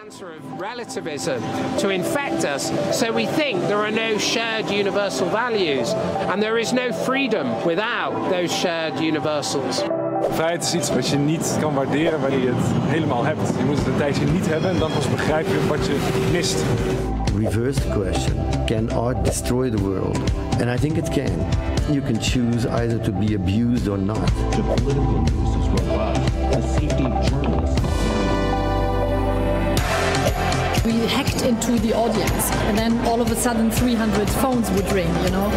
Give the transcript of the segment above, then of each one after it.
cancer of relativism to infect us, so we think there are no shared universal values, and there is no freedom without those shared universals. Vrijheid is iets wat je niet kan waarderen wanneer je het helemaal hebt. Je moet het een tijdje niet hebben en dan pas begrijp je wat je mist. Reverse the question, can art destroy the world? And I think it can. You can choose either to be abused or not. The political interest is robust. The safety of journalists. We hacked into the audience, and then all of a sudden 300 phones would ring, you know.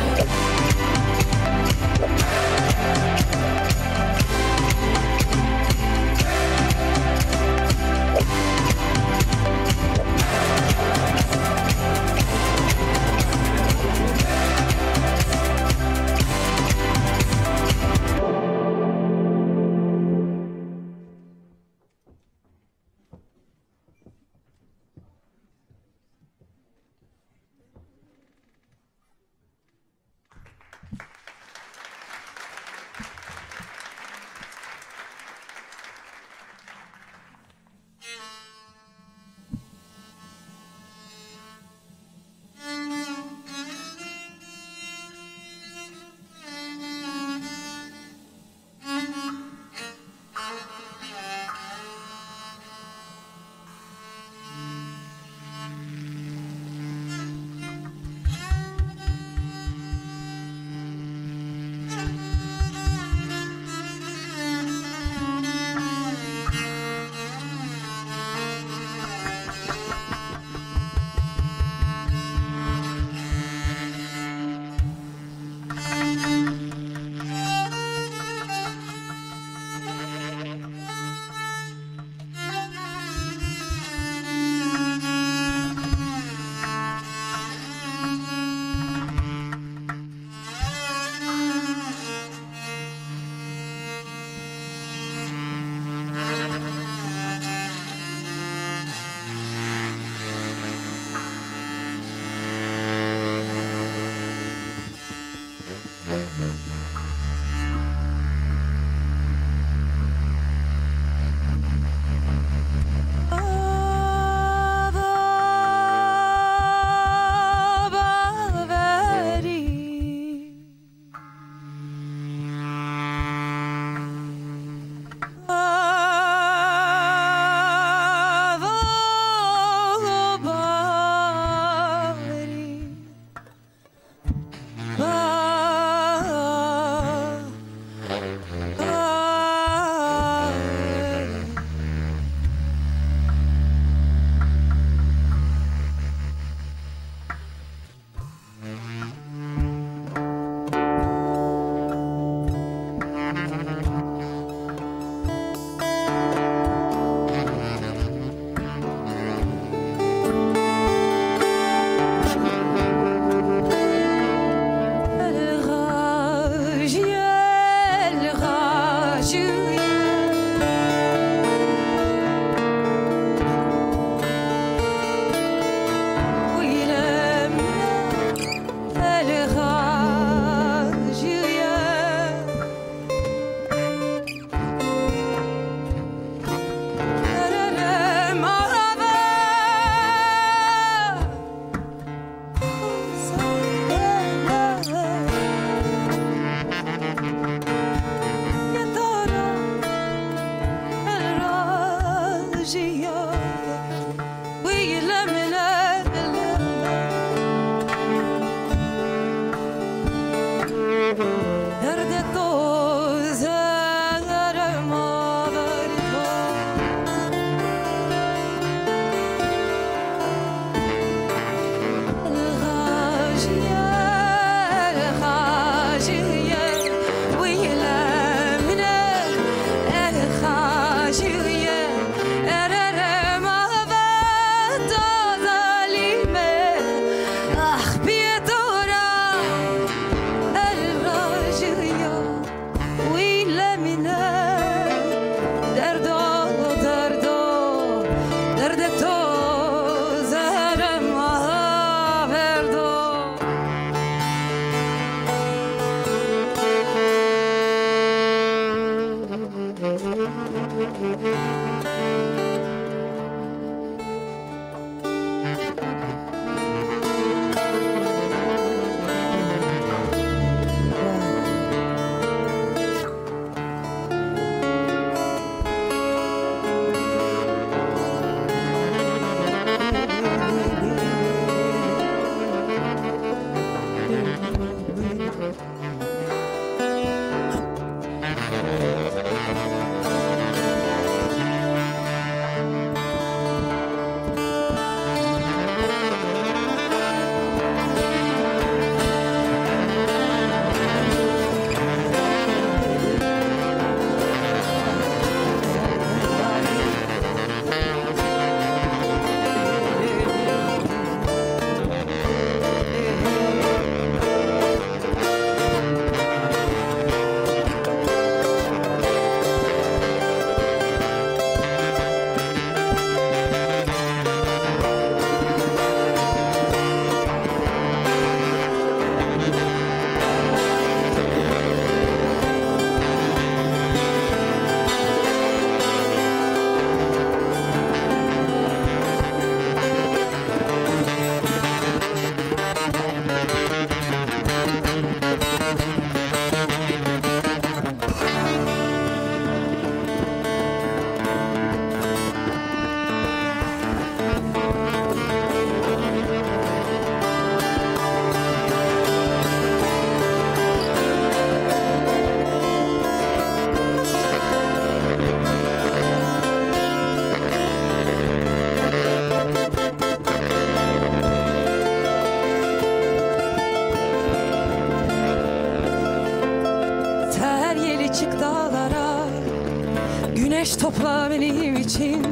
topla benim için.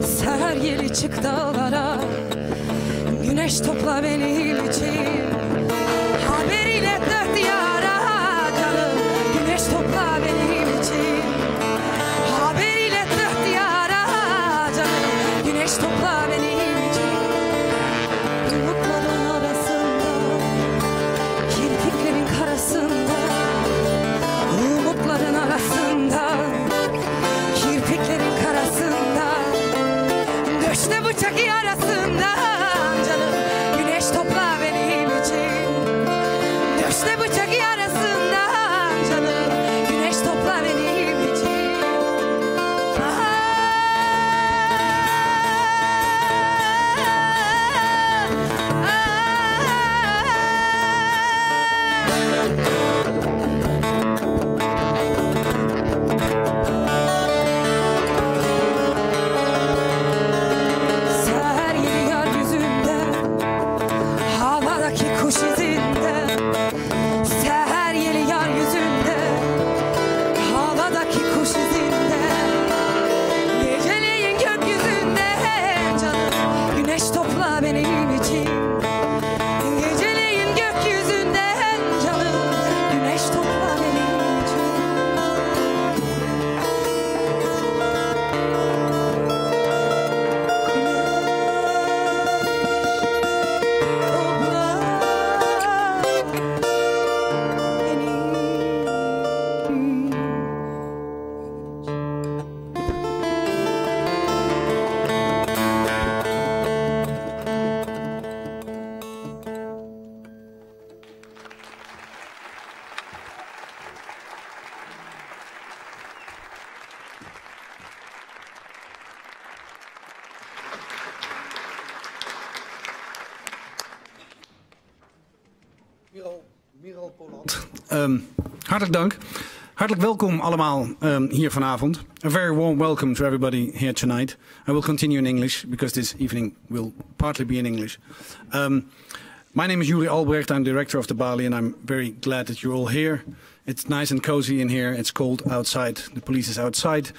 Seher yeli çık dağlara. Güneş topla benim için. Haberiyle dört diyara canım. Güneş topla benim için. Haberiyle dört diyara canım. Güneş topla benim için. Umutların arasında, kirpiklerin karasında. Umutların arasında, kirpiklerin karasında. Döşte bıçak yarasında canım. Güneş topla benim için. Döşte bıçak yarasında canım. Güneş topla benim için. Seher yeri yeryüzünde, havadaki kuş izinde. Seher yeli yeryüzünde, havadaki kuş izinde. Geceleyin gökyüzünde canım. Güneş topla benim için. Geceleyin gökyüzünde canım. Güneş topla benim için. Hartelijk dank. Hartelijk welkom allemaal hier vanavond. A very warm welcome to everybody here tonight. I will continue in English because this evening will partly be in English. My name is Juri Albrecht. I'm director of the Balie, and I'm very glad that you're all here. It's nice and cozy in here. It's cold outside. The police is outside.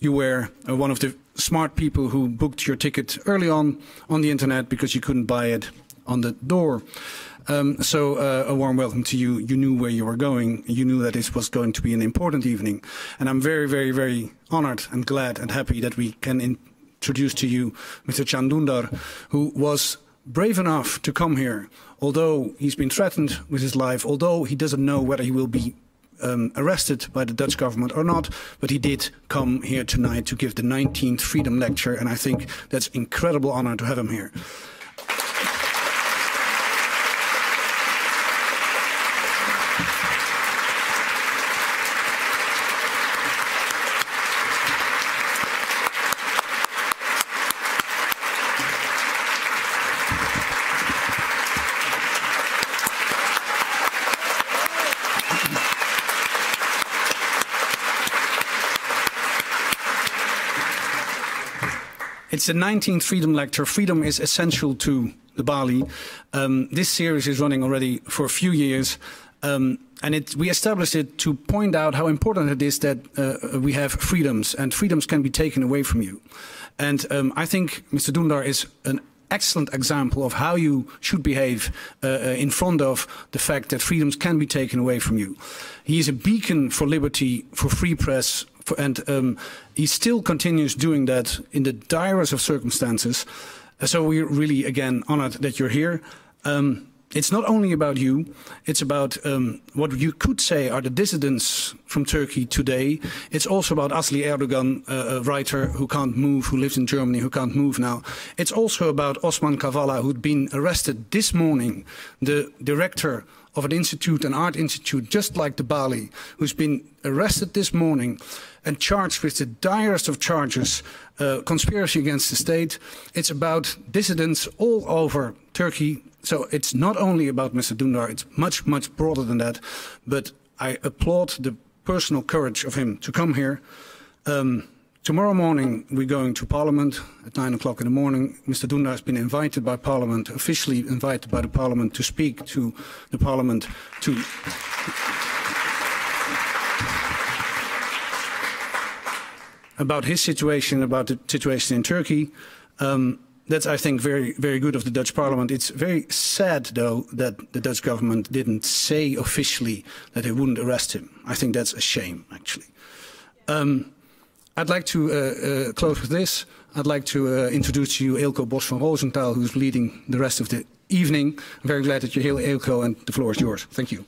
You were one of the smart people who booked your ticket early on the internet because you couldn't buy it on the door. So a warm welcome to you. You knew where you were going. You knew that this was going to be an important evening. And I'm very, very, very honored and glad and happy that we can introduce to you Mr. Can Dündar, who was brave enough to come here, although he's been threatened with his life, although he doesn't know whether he will be arrested by the Dutch government or not, but he did come here tonight to give the 19th Freedom Lecture, and I think that's incredible honor to have him here. It's the 19th Freedom Lecture. Freedom is essential to the Balie. This series is running already for a few years. And we established it to point out how important it is that we have freedoms, and freedoms can be taken away from you. And I think Mr. Dündar is an excellent example of how you should behave in front of the fact that freedoms can be taken away from you. He is a beacon for liberty, for free press, and he still continues doing that in the direst of circumstances. So we're really, again, honored that you're here. It's not only about you, it's about what you could say are the dissidents from Turkey today. It's also about Asli Erdogan, a writer who can't move, who lives in Germany, who can't move now. It's also about Osman Kavala, who'd been arrested this morning, the director of an institute, an art institute, just like the Balie, who's been arrested this morning and charged with the direst of charges, conspiracy against the state. It's about dissidents all over Turkey. So it's not only about Mr. Dündar, it's much, much broader than that. But I applaud the personal courage of him to come here. Tomorrow morning we're going to Parliament at 9 o'clock in the morning. Mr. Dündar has been invited by Parliament, officially invited by the Parliament to speak to the Parliament about his situation, about the situation in Turkey. That's, I think, very, very good of the Dutch parliament. It's very sad, though, that the Dutch government didn't say officially that they wouldn't arrest him. I think that's a shame, actually. I'd like to close with this. I'd like to introduce to you Eelco Bos van Rosenthal, who's leading the rest of the evening. I'm very glad that you're here, Eelco, and the floor is yours. Thank you.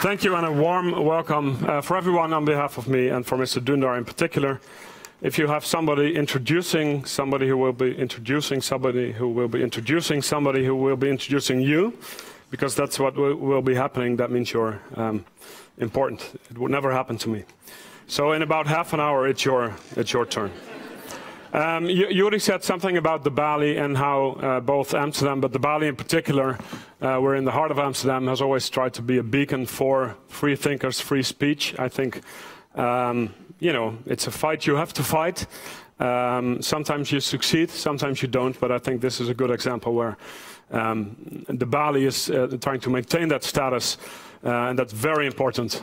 Thank you, and a warm welcome for everyone on behalf of me and for Mr. Dündar in particular. If you have somebody introducing somebody who will be introducing somebody who will be introducing somebody who will be introducing you, because that's what will be happening, that means you're important. It would never happen to me. So in about half an hour, it's your turn. Yuri said something about the Balie and how both Amsterdam, but the Balie in particular, we're in the heart of Amsterdam, has always tried to be a beacon for free thinkers, free speech. I think, you know, it's a fight you have to fight. Sometimes you succeed, sometimes you don't, but I think this is a good example where the Balie is trying to maintain that status. And that's very important.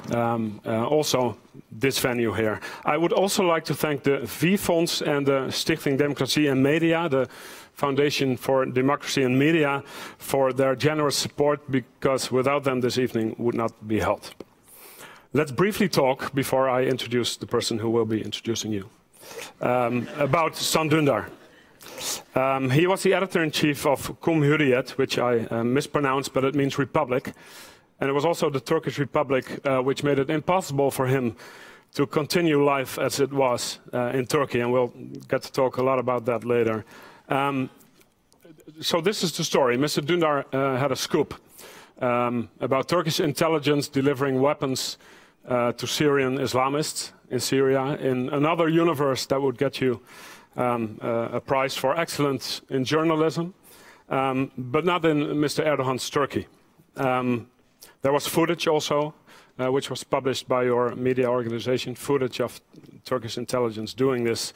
Also, this venue here. I would also like to thank the V-Fonds and the Stichting Democratie en Media, the Foundation for Democracy and Media, for their generous support, because without them this evening would not be held. Let's briefly talk, before I introduce the person who will be introducing you, about Can Dündar. He was the editor-in-chief of Cumhuriyet, which I mispronounced, but it means republic. And it was also the Turkish Republic which made it impossible for him to continue life as it was in Turkey. And we'll get to talk a lot about that later. So this is the story. Mr. Dündar had a scoop about Turkish intelligence delivering weapons to Syrian Islamists in Syria, in another universe that would get you a prize for excellence in journalism, but not in Mr. Erdogan's Turkey. There was footage also, which was published by your media organization, footage of Turkish intelligence doing this,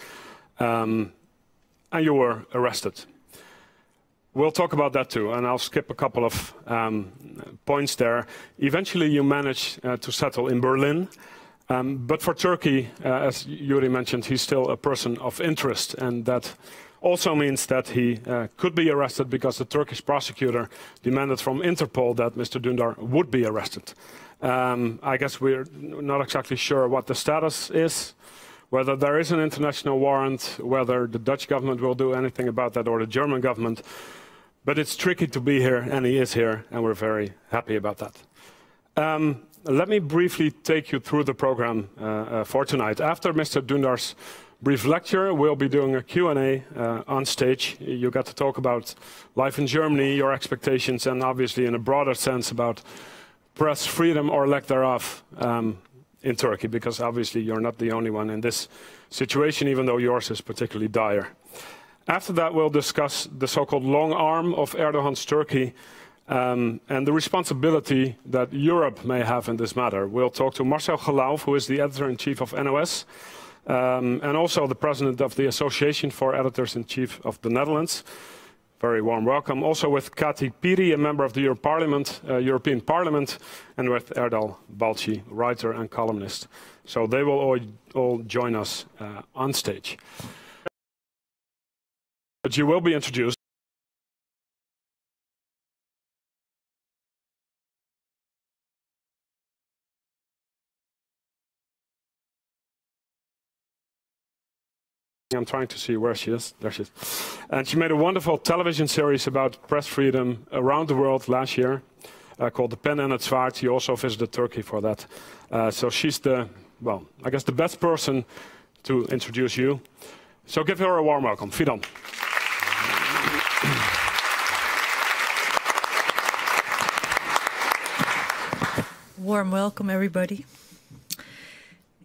and you were arrested. We'll talk about that too, and I'll skip a couple of points there. Eventually you managed to settle in Berlin, but for Turkey, as Yuri mentioned, he's still a person of interest, and that also means that he could be arrested because the Turkish prosecutor demanded from Interpol that Mr. Dündar would be arrested. I guess we're not exactly sure what the status is, whether there is an international warrant, whether the Dutch government will do anything about that or the German government. But it's tricky to be here, and he is here, and we're very happy about that. Let me briefly take you through the program for tonight. After Mr. Dündar's brief lecture, we'll be doing a Q&A on stage. You got to talk about life in Germany, your expectations, and obviously in a broader sense about press freedom or lack thereof in Turkey, because obviously you're not the only one in this situation, even though yours is particularly dire. After that, we'll discuss the so-called long arm of Erdogan's Turkey and the responsibility that Europe may have in this matter. We'll talk to Marcel Gelauf, who is the editor-in-chief of NOS, and also the president of the Association for Editors-in-Chief of the Netherlands. Very warm welcome. Also with Kati Piri, a member of the European Parliament, and with Erdal Balci, writer and columnist. So they will all join us on stage. But you will be introduced. I'm trying to see where she is. There she is. And she made a wonderful television series about press freedom around the world last year called The Pen and het Zwaard. She also visited Turkey for that. So she's the, well, I guess the best person to introduce you. So give her a warm welcome. Fidan. Warm welcome, everybody.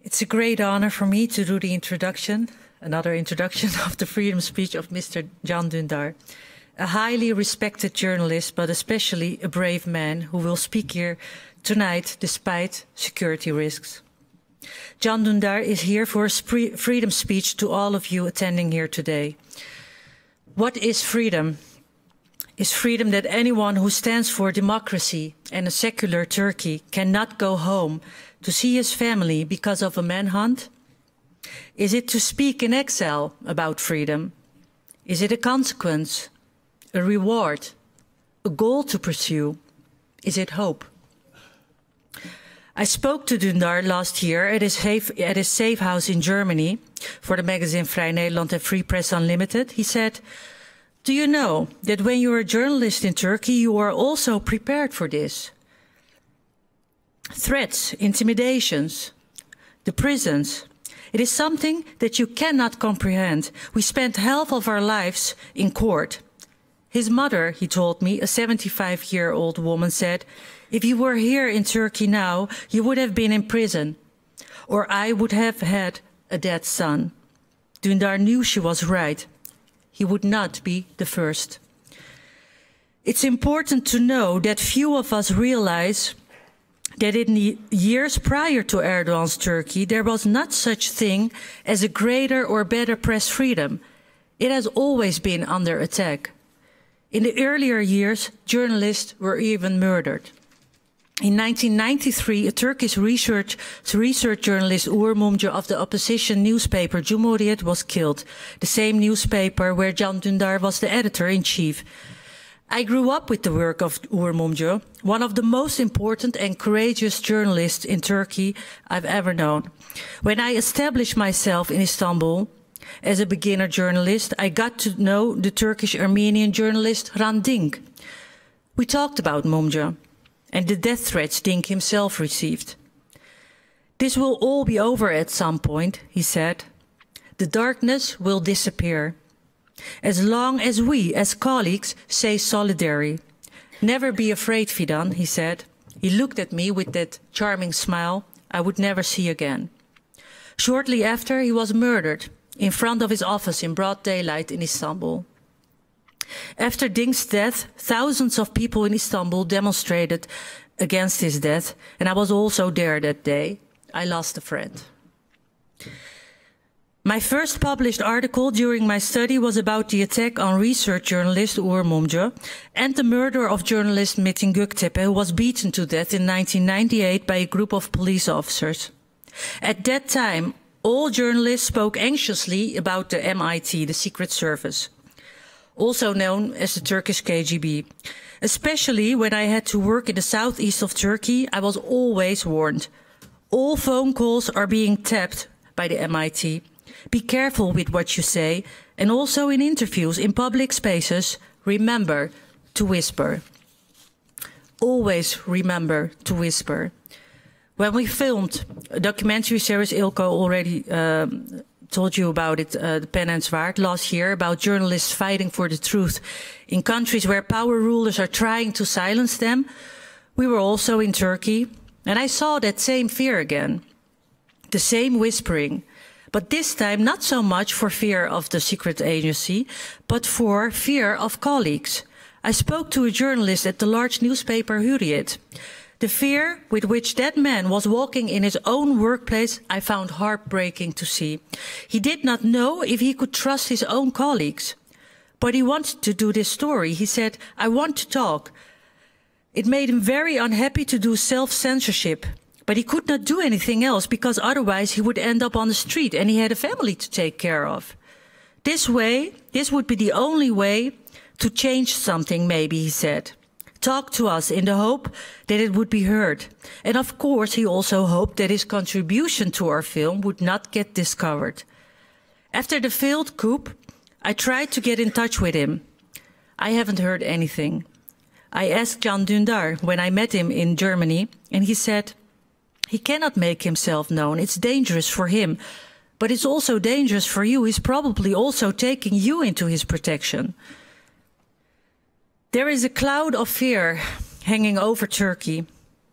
It's a great honor for me to do the introduction. Another introduction of the freedom speech of Mr. Can Dündar, a highly respected journalist, but especially a brave man who will speak here tonight despite security risks. Can Dündar is here for a freedom speech to all of you attending here today. What is freedom? is freedom that anyone who stands for democracy and a secular Turkey cannot go home to see his family because of a manhunt? Is it to speak in exile about freedom? Is it a consequence, a reward, a goal to pursue? Is it hope? I spoke to Dündar last year at his safe house in Germany for the magazine Vrij Nederland and Free Press Unlimited. He said, "Do you know that when you're a journalist in Turkey, you are also prepared for this? Threats, intimidations, the prisons. It is something that you cannot comprehend. We spent half of our lives in court." His mother, he told me, a 75-year-old woman, said, "If you were here in Turkey now, you would have been in prison, or I would have had a dead son." Dündar knew she was right. He would not be the first. It's important to know that few of us realize that in the years prior to Erdogan's Turkey, there was not such thing as a greater or better press freedom. It has always been under attack. In the earlier years, journalists were even murdered. In 1993, a Turkish research journalist Uğur Mumcu of the opposition newspaper Cumhuriyet was killed, the same newspaper where Can Dündar was the editor-in-chief. I grew up with the work of Uğur Mumcu, one of the most important and courageous journalists in Turkey I've ever known. When I established myself in Istanbul as a beginner journalist, I got to know the Turkish-Armenian journalist Hrant Dink. We talked about Mumcu and the death threats Dink himself received. "This will all be over at some point," he said. "The darkness will disappear. As long as we, as colleagues, say solidarity. Never be afraid, Fidan," he said. He looked at me with that charming smile I would never see again. Shortly after, he was murdered in front of his office in broad daylight in Istanbul. After Dink's death, thousands of people in Istanbul demonstrated against his death, and I was also there that day. I lost a friend. My first published article during my study was about the attack on research journalist Uğur Mumcu and the murder of journalist Metin Göktepe, who was beaten to death in 1998 by a group of police officers. At that time, all journalists spoke anxiously about the MIT, the Secret Service, also known as the Turkish KGB. Especially when I had to work in the southeast of Turkey, I was always warned. All phone calls are being tapped by the MIT. Be careful with what you say, and also in interviews in public spaces, remember to whisper. Always remember to whisper. When we filmed a documentary series, Ilko already told you about it, The Pen and Zwaard, last year, about journalists fighting for the truth in countries where power rulers are trying to silence them. We were also in Turkey, and I saw that same fear again, the same whispering, but this time not so much for fear of the secret agency, but for fear of colleagues. I spoke to a journalist at the large newspaper Hürriyet. The fear with which that man was walking in his own workplace, I found heartbreaking to see. He did not know if he could trust his own colleagues. But he wanted to do this story. He said, "I want to talk." It made him very unhappy to do self-censorship. But he could not do anything else because otherwise he would end up on the street and he had a family to take care of. This would be the only way to change something, maybe, he said. Talk to us in the hope that it would be heard. And of course, he also hoped that his contribution to our film would not get discovered. After the failed coup, I tried to get in touch with him. I haven't heard anything. I asked Can Dündar when I met him in Germany, and he said, "He cannot make himself known. It's dangerous for him. But it's also dangerous for you. He's probably also taking you into his protection." There is a cloud of fear hanging over Turkey.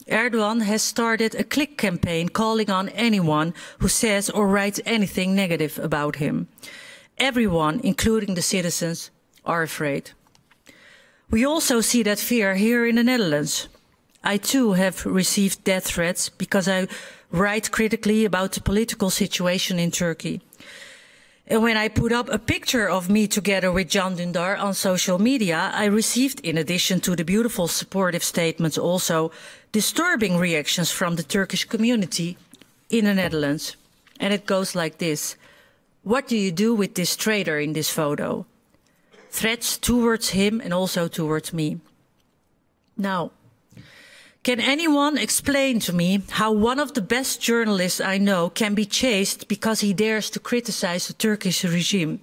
Erdogan has started a click campaign calling on anyone who says or writes anything negative about him. Everyone, including the citizens, are afraid. We also see that fear here in the Netherlands. I too have received death threats because I write critically about the political situation in Turkey. And when I put up a picture of me together with Can Dündar on social media, I received, in addition to the beautiful supportive statements, also disturbing reactions from the Turkish community in the Netherlands. And it goes like this. What do you do with this traitor in this photo? Threats towards him and also towards me. Now, can anyone explain to me how one of the best journalists I know can be chased because he dares to criticize the Turkish regime?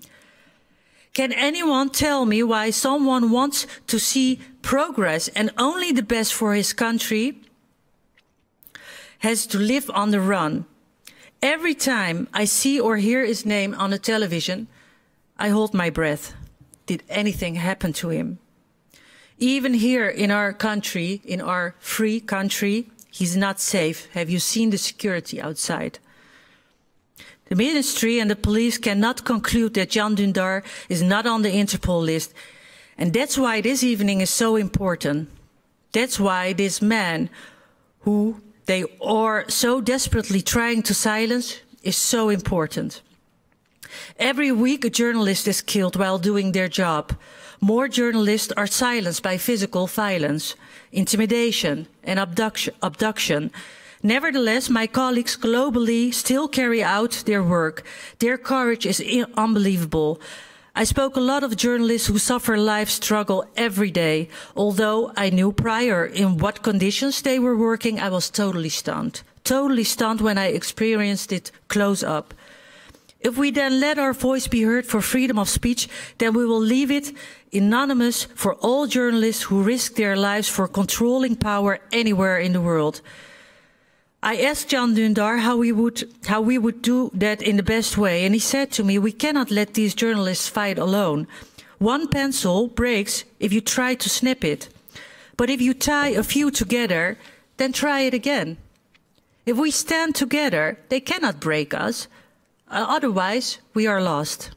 Can anyone tell me why someone wants to see progress and only the best for his country has to live on the run? Every time I see or hear his name on the television, I hold my breath. Did anything happen to him? Even here in our country, in our free country, he's not safe. Have you seen the security outside? The ministry and the police cannot conclude that Can Dündar is not on the Interpol list. And that's why this evening is so important. That's why this man, who they are so desperately trying to silence, is so important. Every week a journalist is killed while doing their job. More journalists are silenced by physical violence, intimidation and abduction. Nevertheless, my colleagues globally still carry out their work. Their courage is unbelievable. I spoke a lot of journalists who suffer life struggle every day. Although I knew prior in what conditions they were working, I was totally stunned. Totally stunned when I experienced it close up. If we then let our voice be heard for freedom of speech, then we will leave it anonymous for all journalists who risk their lives for controlling power anywhere in the world. I asked Can Dündar how we would do that in the best way, and he said to me, we cannot let these journalists fight alone. One pencil breaks if you try to snip it. But if you tie a few together, then try it again. If we stand together, they cannot break us. Otherwise, we are lost.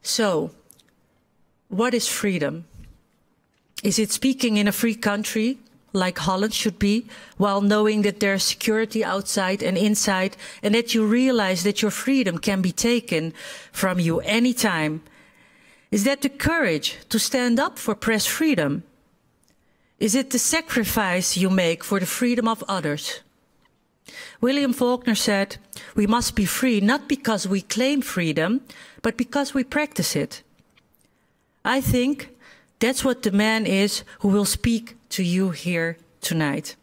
So, what is freedom? Is it speaking in a free country, like Holland should be, while knowing that there's security outside and inside, and that you realize that your freedom can be taken from you anytime? Is that the courage to stand up for press freedom? Is it the sacrifice you make for the freedom of others? William Faulkner said, we must be free not because we claim freedom, but because we practice it. I think that's what the man is who will speak to you here tonight.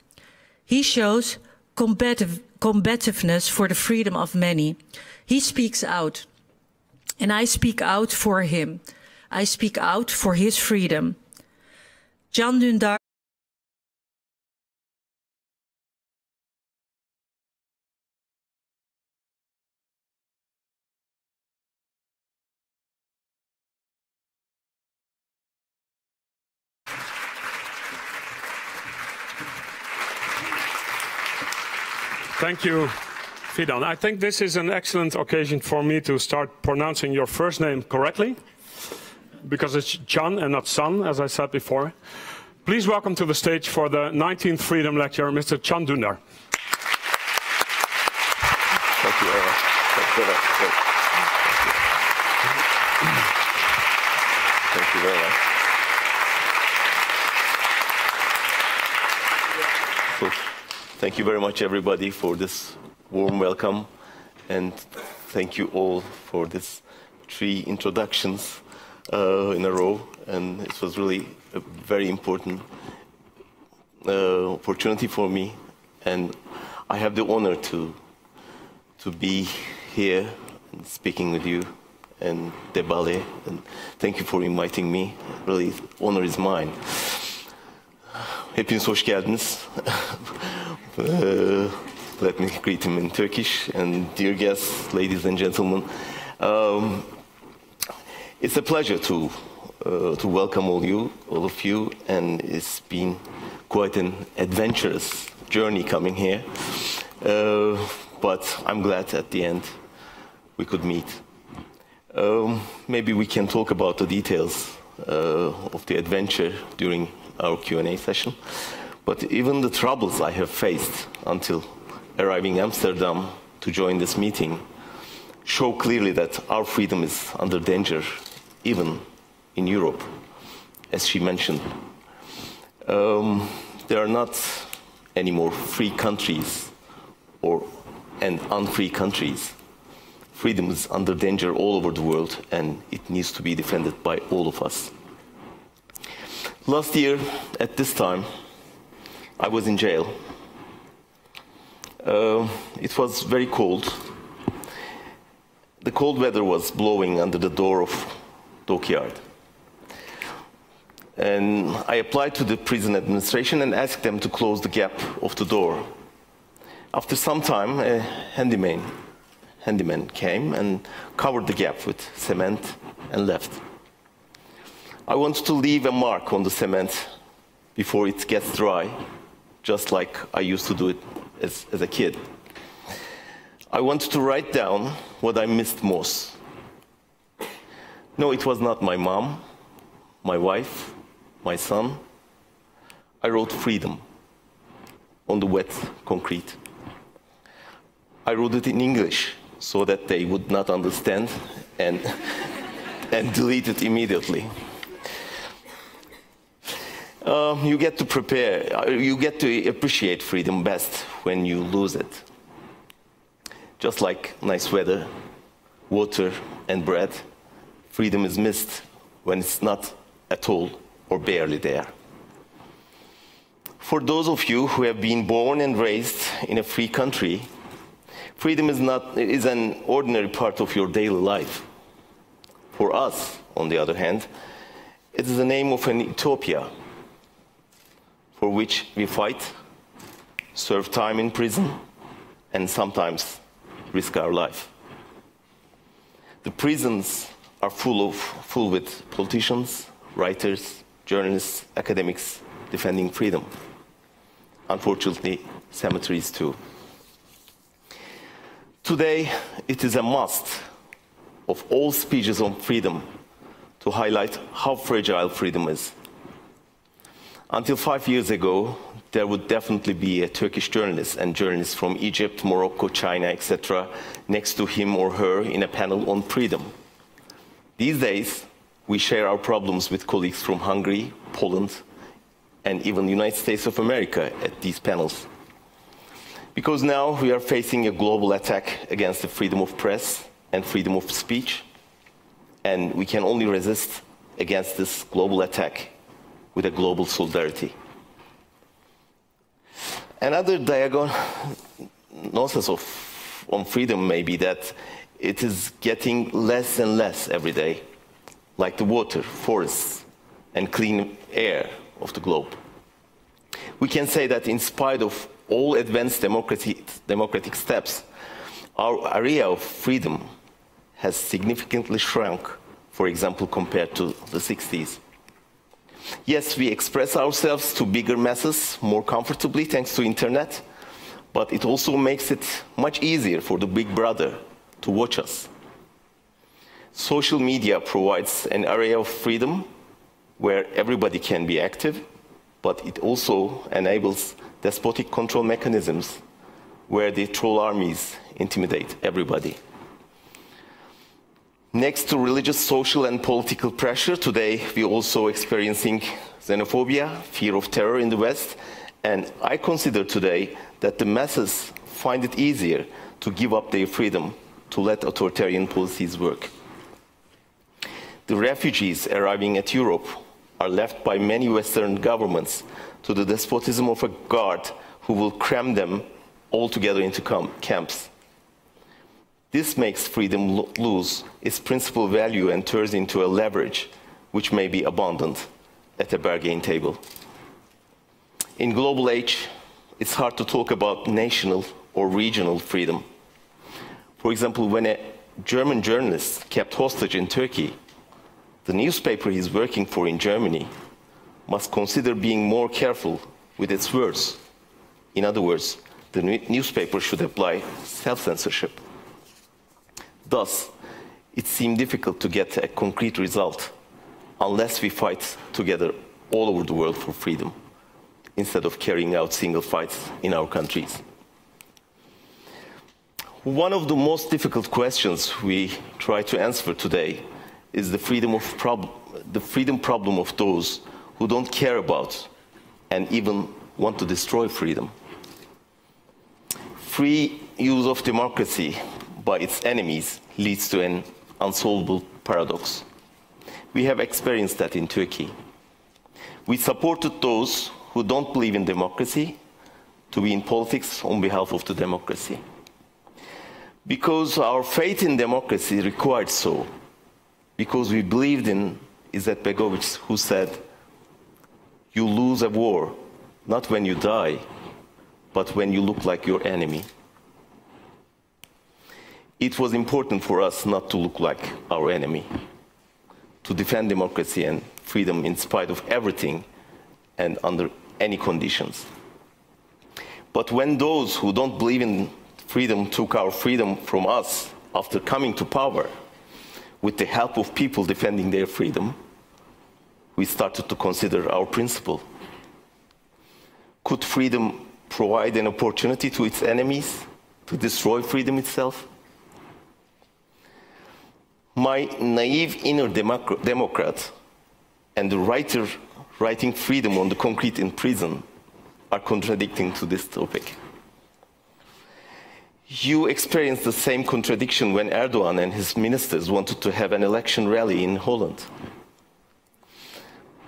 He shows combativeness for the freedom of many. He speaks out, and I speak out for him. I speak out for his freedom. Can Dündar. Thank you, Fidan. I think this is an excellent occasion for me to start pronouncing your first name correctly, because it's Can and not San, as I said before. Please welcome to the stage for the 19th Freedom Lecture, Mr. Can Dündar. Thank you very much. Thank you very much. Thank you very much, everybody, for this warm welcome, and thank you all for this 3 introductions in a row. And it was really a very important opportunity for me, and I have the honor to be here and speaking with you and Balie. And thank you for inviting me. Really, honor is mine. Hepiniz hoş geldiniz. Let me greet him in Turkish. And dear guests, ladies and gentlemen, it's a pleasure to welcome all of you, and it's been quite an adventurous journey coming here. But I'm glad at the end we could meet. Maybe we can talk about the details of the adventure during our Q&A session. But even the troubles I have faced until arriving in Amsterdam to join this meeting show clearly that our freedom is under danger, even in Europe, as she mentioned. There are not anymore free countries and unfree countries. Freedom is under danger all over the world, and it needs to be defended by all of us. Last year, at this time, I was in jail. It was very cold. The cold weather was blowing under the door of dockyard. And I applied to the prison administration and asked them to close the gap of the door. After some time, a handyman came and covered the gap with cement and left. I wanted to leave a mark on the cement before it gets dry, just like I used to do it as a kid. I wanted to write down what I missed most. No, it was not my mom, my wife, my son. I wrote freedom on the wet concrete. I wrote it in English so that they would not understand and delete it immediately. You get to prepare, you get to appreciate freedom best when you lose it. Just like nice weather, water, and bread, freedom is missed when it's not at all or barely there. For those of you who have been born and raised in a free country, freedom is an ordinary part of your daily life. For us, on the other hand, it is the name of an utopia for which we fight, serve time in prison, and sometimes risk our life. The prisons are full with politicians, writers, journalists, academics defending freedom. Unfortunately, cemeteries too. Today, it is a must of all speeches on freedom to highlight how fragile freedom is. Until 5 years ago, there would definitely be a Turkish journalist and journalists from Egypt, Morocco, China, etc., next to him or her in a panel on freedom. These days, we share our problems with colleagues from Hungary, Poland, and even the United States of America at these panels. Because now we are facing a global attack against the freedom of press and freedom of speech, and we can only resist against this global attack with a global solidarity. Another diagnosis on freedom may be that it is getting less and less every day, like the water, forests, and clean air of the globe. We can say that in spite of all advanced democratic steps, our area of freedom has significantly shrunk, for example, compared to the 60s. Yes, we express ourselves to bigger masses more comfortably thanks to internet, but it also makes it much easier for the big brother to watch us. Social media provides an area of freedom where everybody can be active, but it also enables despotic control mechanisms where the troll armies intimidate everybody. Next to religious, social, and political pressure, today we're also experiencing xenophobia, fear of terror in the West, and I consider today that the masses find it easier to give up their freedom to let authoritarian policies work. The refugees arriving at Europe are left by many Western governments to the despotism of a guard who will cram them all together into camps. This makes freedom lose its principal value and turns into a leverage which may be abandoned at a bargain table. In global age, it's hard to talk about national or regional freedom. For example, when a German journalist kept hostage in Turkey, the newspaper he's working for in Germany must consider being more careful with its words. In other words, the newspaper should apply self-censorship. Thus, it seemed difficult to get a concrete result unless we fight together all over the world for freedom, instead of carrying out single fights in our countries. One of the most difficult questions we try to answer today is the freedom problem of those who don't care about and even want to destroy freedom. Free use of democracy by its enemies leads to an unsolvable paradox. We have experienced that in Turkey. We supported those who don't believe in democracy to be in politics on behalf of the democracy. Because our faith in democracy required so. Because we believed in Izzet Begovic, who said, "You lose a war, not when you die, but when you look like your enemy." It was important for us not to look like our enemy, to defend democracy and freedom in spite of everything and under any conditions. But when those who don't believe in freedom took our freedom from us after coming to power, with the help of people defending their freedom, we started to consider our principle. Could freedom provide an opportunity to its enemies to destroy freedom itself? My naive inner democrat and the writer writing freedom on the concrete in prison are contradicting to this topic. You experienced the same contradiction when Erdogan and his ministers wanted to have an election rally in Holland.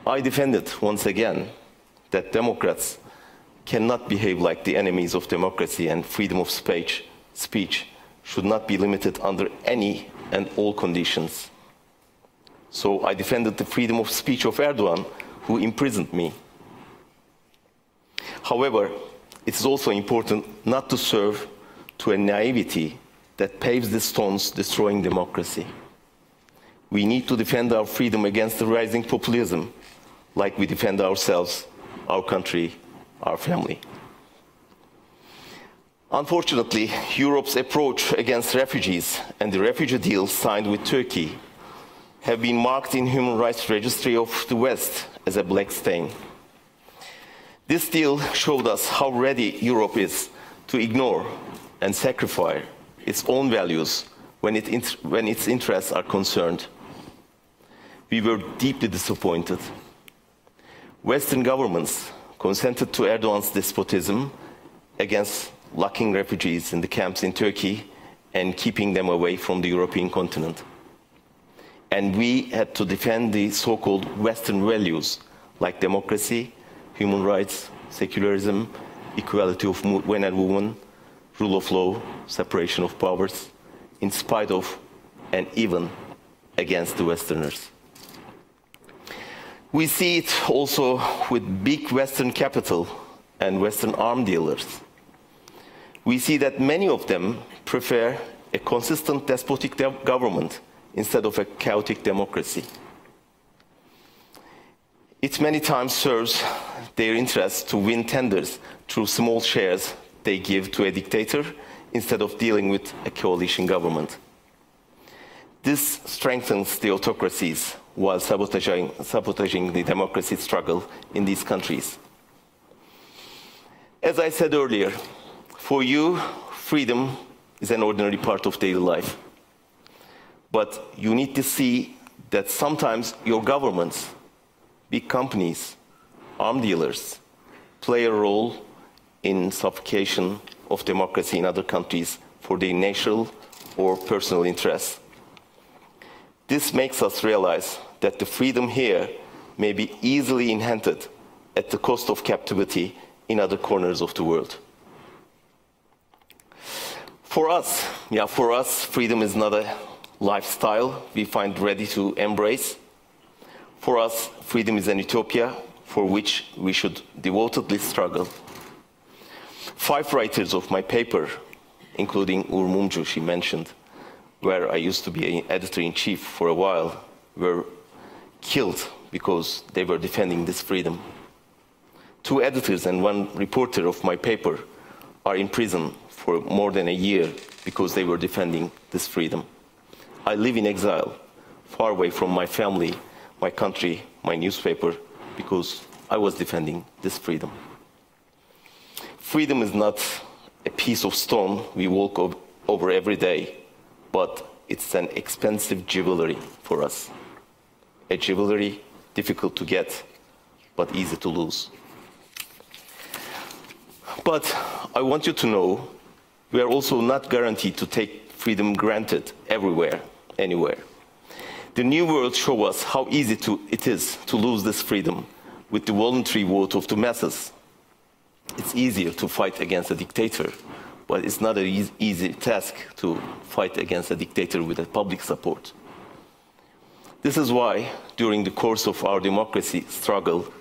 I defended once again that Democrats cannot behave like the enemies of democracy, and freedom of speech should not be limited under any and all conditions. So I defended the freedom of speech of Erdogan, who imprisoned me. However, it is also important not to serve to a naivety that paves the stones destroying democracy. We need to defend our freedom against the rising populism, like we defend ourselves, our country, our family. Unfortunately, Europe's approach against refugees and the refugee deal signed with Turkey have been marked in Human Rights Registry of the West as a black stain. This deal showed us how ready Europe is to ignore and sacrifice its own values when its interests are concerned. We were deeply disappointed. Western governments consented to Erdogan's despotism against locking refugees in the camps in Turkey and keeping them away from the European continent. And we had to defend the so-called Western values like democracy, human rights, secularism, equality of men and women, rule of law, separation of powers, in spite of and even against the Westerners. We see it also with big Western capital and Western arm dealers. We see that many of them prefer a consistent despotic government instead of a chaotic democracy. It many times serves their interests to win tenders through small shares they give to a dictator instead of dealing with a coalition government. This strengthens the autocracies while sabotaging the democracy struggle in these countries. As I said earlier, for you, freedom is an ordinary part of daily life. But you need to see that sometimes your governments, big companies, arm dealers, play a role in suffocation of democracy in other countries for their national or personal interests. This makes us realize that the freedom here may be easily enhanced at the cost of captivity in other corners of the world. For us, freedom is not a lifestyle we find ready to embrace. For us, freedom is an utopia for which we should devotedly struggle. 5 writers of my paper, including Uğur Mumcu, she mentioned, where I used to be an editor-in-chief for a while, were killed because they were defending this freedom. 2 editors and 1 reporter of my paper are in prison for more than a year because they were defending this freedom. I live in exile, far away from my family, my country, my newspaper, because I was defending this freedom. Freedom is not a piece of stone we walk over every day, but it's an expensive jewelry for us. A jewelry difficult to get, but easy to lose. But I want you to know, we are also not guaranteed to take freedom granted everywhere, anywhere. The New World shows us how easy it is to lose this freedom with the voluntary vote of the masses. It's easier to fight against a dictator, but it's not an easy task to fight against a dictator with a public support. This is why, during the course of our democracy struggle,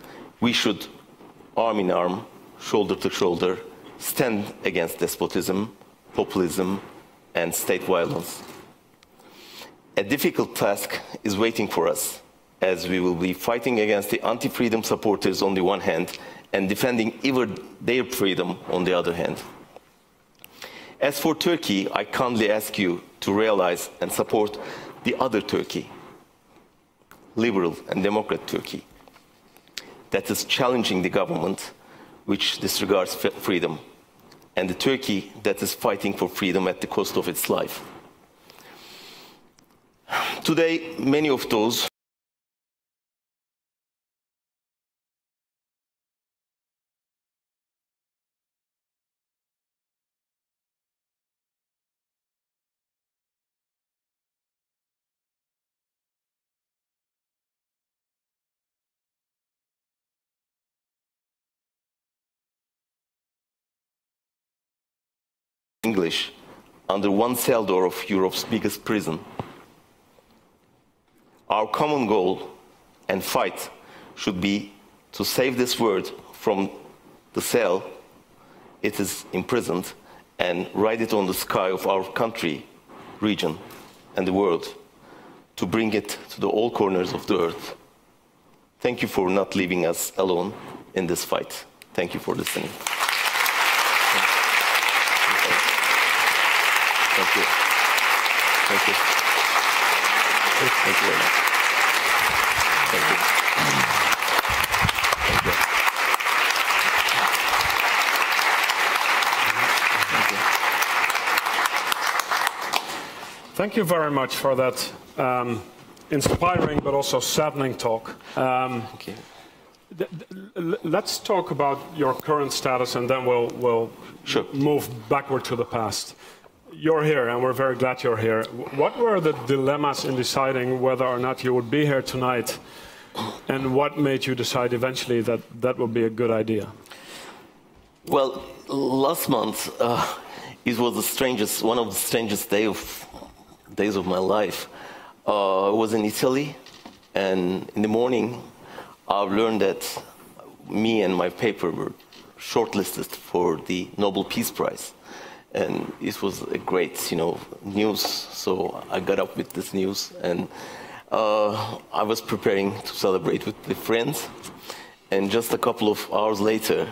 we should, arm in arm, shoulder to shoulder, stand against despotism, populism, and state violence. A difficult task is waiting for us, as we will be fighting against the anti-freedom supporters on the one hand, and defending even their freedom on the other hand. As for Turkey, I kindly ask you to realize and support the other Turkey, liberal and democrat Turkey, that is challenging the government which disregards freedom, and the Turkey that is fighting for freedom at the cost of its life. Today, many of those English under one cell door of Europe's biggest prison. Our common goal and fight should be to save this word from the cell it is imprisoned and write it on the sky of our country, region, and the world, to bring it to all corners of the earth. Thank you for not leaving us alone in this fight. Thank you for listening. Thank you. Thank you. Thank you very much. Thank you. Thank you. Thank you. Thank you very much for that inspiring but also saddening talk. Thank you. Let's talk about your current status, and then we'll Sure. move backward to the past. You're here, and we're very glad you're here. What were the dilemmas in deciding whether or not you would be here tonight, and what made you decide eventually that that would be a good idea? Well, last month it was one of the strangest days of my life. I was in Italy, and in the morning I learned that me and my paper were shortlisted for the Nobel Peace Prize. And it was a great, news. So I got up with this news, and I was preparing to celebrate with the friends. And just a couple of hours later,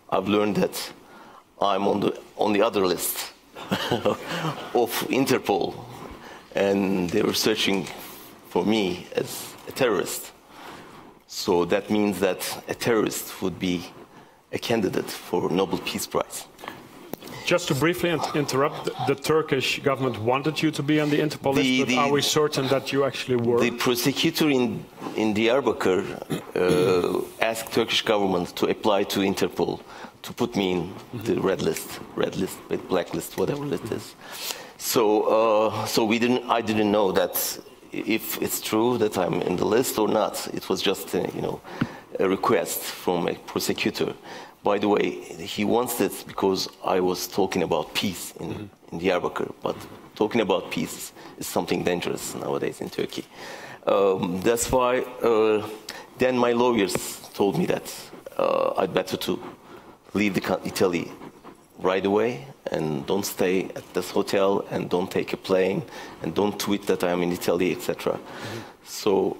I've learned that I'm on the other list of Interpol, and they were searching for me as a terrorist. So that means that a terrorist would be a candidate for Nobel Peace Prize. Just to briefly interrupt, the Turkish government wanted you to be on the Interpol list, but are we certain that you actually were? The prosecutor in Diyarbakir asked Turkish government to apply to Interpol to put me in the red list, black list, whatever it is. So, I didn't know that if it's true that I'm in the list or not. It was just, a request from a prosecutor. By the way, he wants it because I was talking about peace in Diyarbakir, but talking about peace is something dangerous nowadays in Turkey. That's why then my lawyers told me that I'd better to leave Italy right away and don't stay at this hotel and don't take a plane and don't tweet that I'm in Italy, etc. So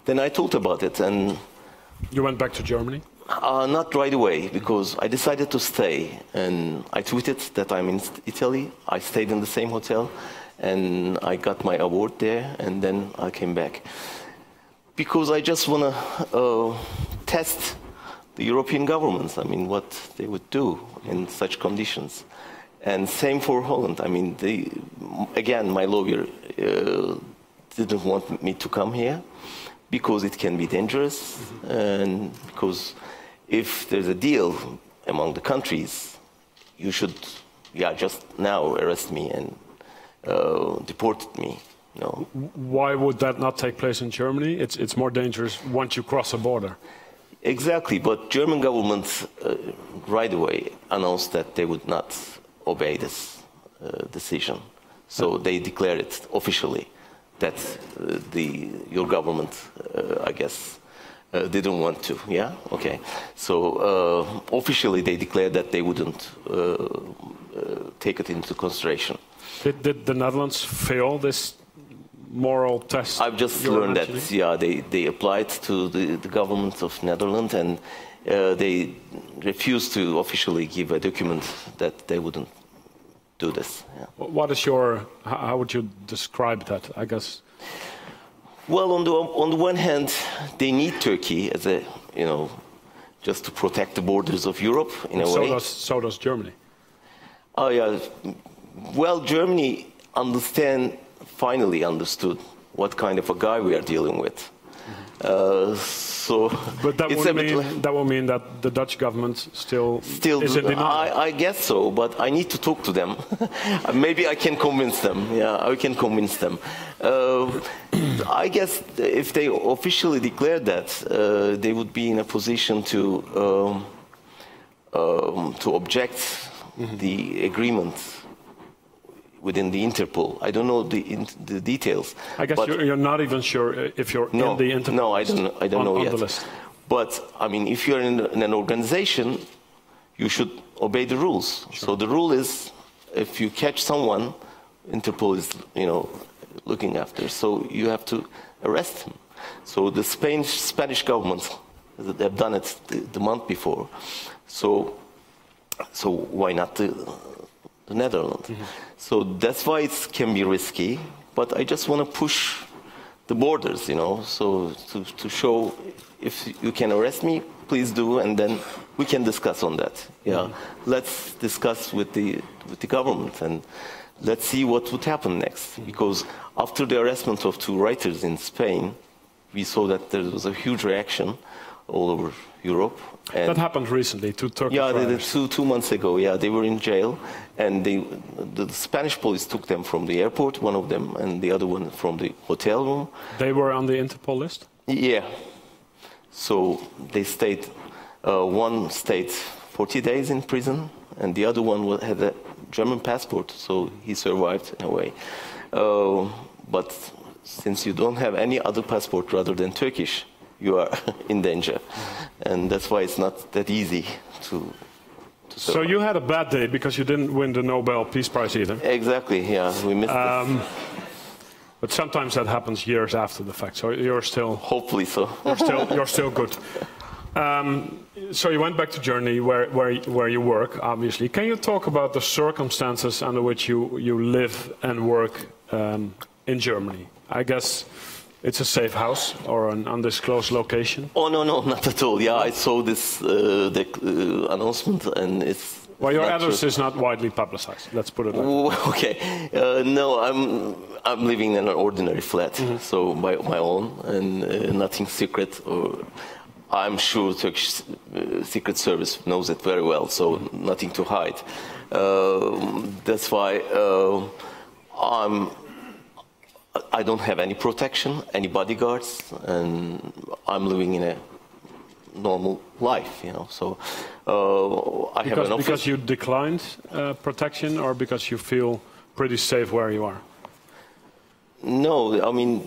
then I thought about it, and you went back to Germany? Not right away, because I decided to stay, and I tweeted that I'm in Italy. I stayed in the same hotel, and I got my award there, and then I came back. Because I just want to test the European governments, what they would do in such conditions. And same for Holland. I mean, again, my lawyer didn't want me to come here because it can be dangerous, and because if there's a deal among the countries, you should, just now arrest me and deport me. No. Why would that not take place in Germany? It's more dangerous once you cross a border. Exactly, but German government right away announced that they would not obey this decision. So they declared it officially that your government, I guess, didn't want to. Yeah, okay. So officially they declared that they wouldn't take it into consideration. Did the Netherlands fail this moral test? I've just learned that, they applied to the government of Netherlands, and they refused to officially give a document that they wouldn't do this. Yeah. What is how would you describe that, I guess? Well, on the one hand, they need Turkey as a, just to protect the borders of Europe in a way. So does Germany. Oh yeah. Well, Germany finally understood what kind of a guy we are dealing with. But that will mean that the Dutch government still is in denial. I guess so, but I need to talk to them. Maybe I can convince them. Yeah, I can convince them. I guess if they officially declared that, they would be in a position to object the agreement within the Interpol. I don't know the details. I guess you're not even sure if you're in the Interpol. No, I don't know yet. The list. But I mean, if you're in an organization, you should obey the rules. Sure. So the rule is, if you catch someone, Interpol is looking after. So you have to arrest him. So the Spanish government, they've done it the month before. So why not the Netherlands? So that's why it can be risky, but I just want to push the borders, so to show, if you can arrest me, please do, and then we can discuss on that. Yeah, let's discuss with the government, and let's see what would happen next. Because after the arrestment of 2 writers in Spain, we saw that there was a huge reaction all over Europe. And that happened recently, 2 Turkish writers. Yeah, 2 months ago. Yeah, they were in jail, and the Spanish police took them from the airport, one of them, and the other one from the hotel room. They were on the Interpol list? Yeah. So they stayed. One stayed 40 days in prison, and the other one had a German passport, so he survived in a way. But since you don't have any other passport rather than Turkish, you are in danger, and that's why it's not that easy to survive. So you had a bad day because you didn't win the Nobel Peace Prize either. Exactly, yeah, we missed it. But sometimes that happens years after the fact, so you're still... Hopefully so. You're still good. So you went back to Germany, where you work, obviously. Can you talk about the circumstances under which you live and work in Germany? I guess it's a safe house or an undisclosed location? Oh, no, not at all. Yeah, I saw this announcement, and it's... Well, your address is not widely publicized, let's put it like that. Okay. No, I'm living in an ordinary flat, so my own, and nothing secret. I'm sure Turkish Secret Service knows it very well, so nothing to hide. That's why I don't have any protection, any bodyguards, and I'm living in a normal life, So I have an office. Because you declined protection, or because you feel pretty safe where you are? No, I mean,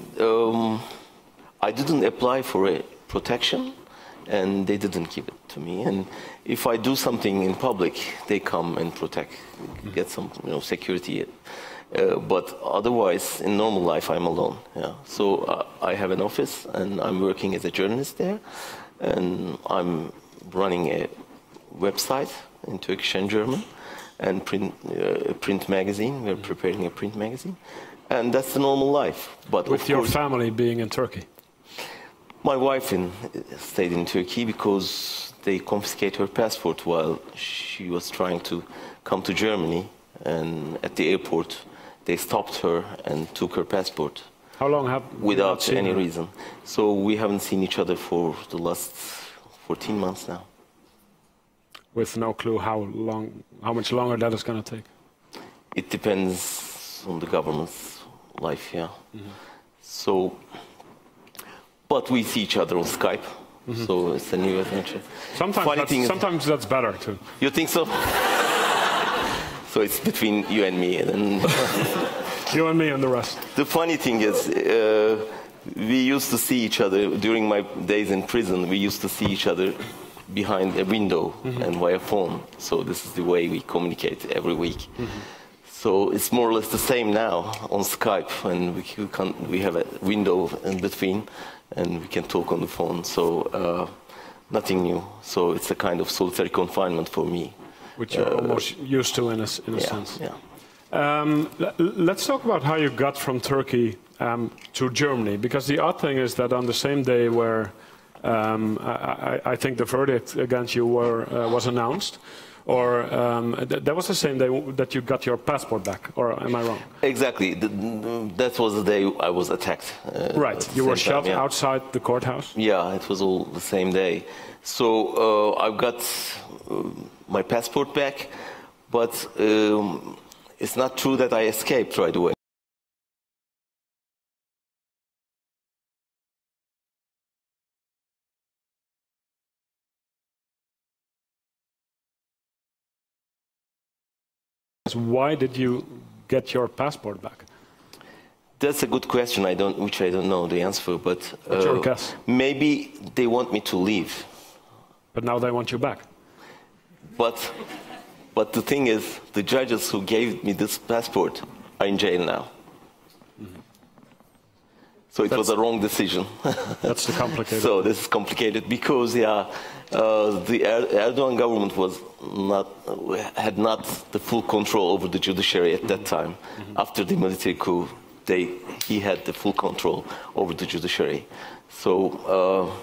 I didn't apply for a protection, and they didn't give it to me. And if I do something in public, they come and get some security. But otherwise, in normal life, I'm alone. Yeah. So I have an office, and I'm working as a journalist there, and I'm running a website in Turkish and German, and a print magazine. We're preparing a print magazine, and that's the normal life. But with your family being in Turkey? My wife stayed in Turkey because they confiscated her passport while she was trying to come to Germany and at the airport they stopped her and took her passport. How long have you not without seen any her? reason? So we haven't seen each other for the last 14 months now. With no clue how much longer that is going to take. It depends on the government's life, yeah. So, but we see each other on Skype, so it's a new adventure. Sometimes that's better too. You think so? So it's between you and me, and then you and me and the rest. The funny thing is, we used to see each other during my days in prison. We used to see each other behind a window and via phone. So this is the way we communicate every week. So it's more or less the same now on Skype, and we have a window in between, and we can talk on the phone. So nothing new. So it's a kind of solitary confinement for me. Which you're almost used to in a sense. Yeah. Let's talk about how you got from Turkey to Germany, because the odd thing is that on the same day where I think the verdict against you was announced, or that was the same day that you got your passport back, or am I wrong? Exactly. That was the day I was attacked. Right. You were shot outside the courthouse? Yeah, it was all the same day. So I got my passport back, but it's not true that I escaped right away. Why did you get your passport back? That's a good question, which I don't know the answer for, but what's your guess? Maybe they want me to leave. But now they want you back. But the thing is, the judges who gave me this passport are in jail now. So it was a wrong decision. That's the complicated. So this is complicated because, the Erdogan government had not the full control over the judiciary at that time. After the military coup, he had the full control over the judiciary. So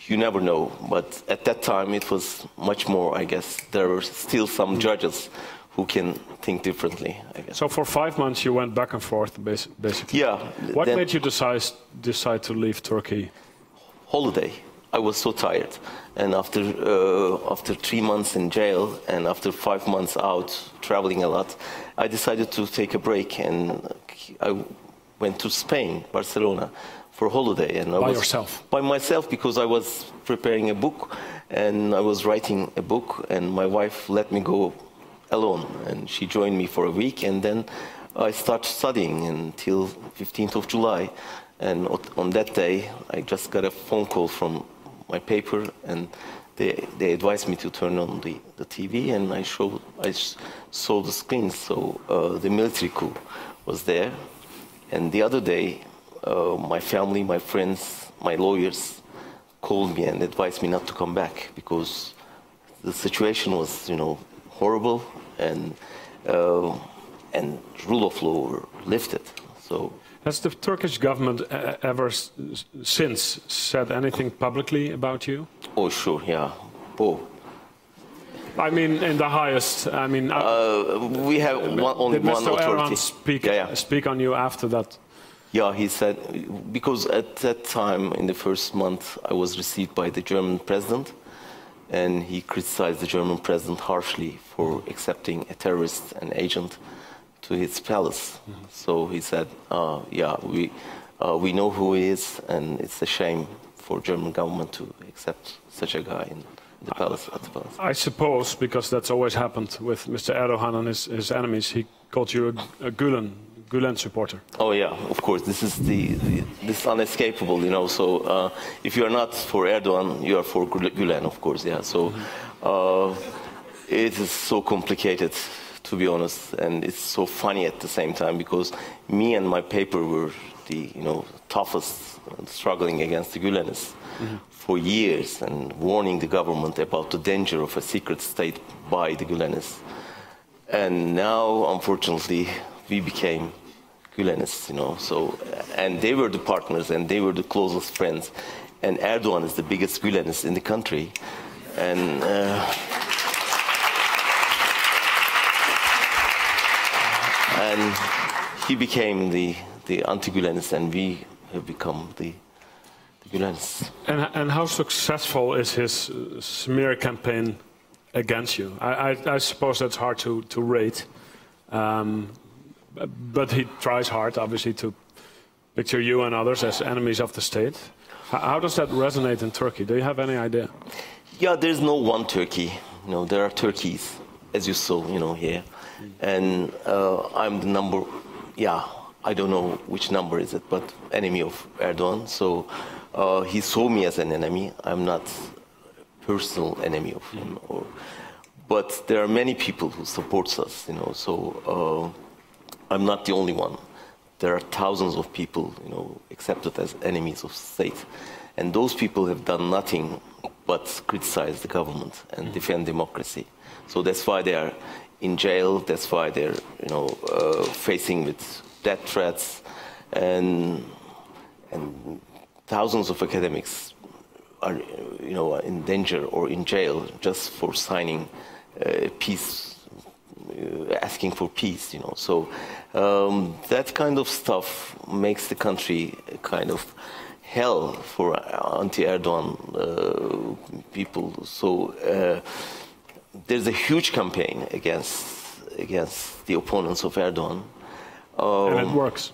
you never know. But at that time, it was much more, I guess. There were still some judges who can think differently, I guess. So for 5 months you went back and forth, basically? Yeah. What made you decide to leave Turkey? Holiday. I was so tired. And after 3 months in jail and after 5 months out traveling a lot, I decided to take a break, and I went to Spain, Barcelona, for a holiday. And by yourself? By myself, because I was preparing a book and I was writing a book, and my wife let me go alone, and she joined me for a week, and then I started studying until 15th of July. And on that day, I just got a phone call from my paper, and they advised me to turn on the TV, and I saw the screen. So the military coup was there, and the other day, my family, my friends, my lawyers called me and advised me not to come back because the situation was, horrible, and rule of law were lifted. So has the Turkish government ever since said anything publicly about you? Oh, sure, yeah. Oh. I mean, in the highest. I mean, we have only one authority. Did Mr. Erdogan speak on you after that? Yeah, he said, because at that time, in the first month, I was received by the German president, and he criticized the German president harshly for accepting a terrorist, an agent, to his palace. So he said, we know who he is, and it's a shame for German government to accept such a guy in the palace, at the palace. I suppose, because that's always happened with Mr. Erdogan and his enemies, he called you a Gulen supporter. Oh yeah, of course. This is this unescapable, So if you are not for Erdogan, you are for Gulen, of course. Yeah. So it is so complicated, to be honest, and it's so funny at the same time, because me and my paper were the toughest struggling against the Gulenists for years, and warning the government about the danger of a secret state by the Gulenists. And now, unfortunately, we became Gulenists, So, and they were the partners, and they were the closest friends. And Erdogan is the biggest Gulenist in the country, and And he became the anti-Gülenists, and we have become the Gülenists. And how successful is his smear campaign against you? I suppose that's hard to rate, but he tries hard, obviously, to picture you and others as enemies of the state. How does that resonate in Turkey? Do you have any idea? Yeah, there's no one Turkey. You know, there are Turkeys, as you saw, you know, here. And I'm the number, yeah, I don't know which number is it, but enemy of Erdogan. So he saw me as an enemy. I'm not a personal enemy of him. But there are many people who support us, you know, so I'm not the only one. There are thousands of people, you know, accepted as enemies of state. And those people have done nothing but criticize the government and defend democracy. So that's why they are in jail, that's why they're, you know, facing with death threats, and thousands of academics are, you know, in danger or in jail just for signing peace, asking for peace, you know. So that kind of stuff makes the country a kind of hell for anti-Erdogan people. So there's a huge campaign against the opponents of Erdogan. And it works.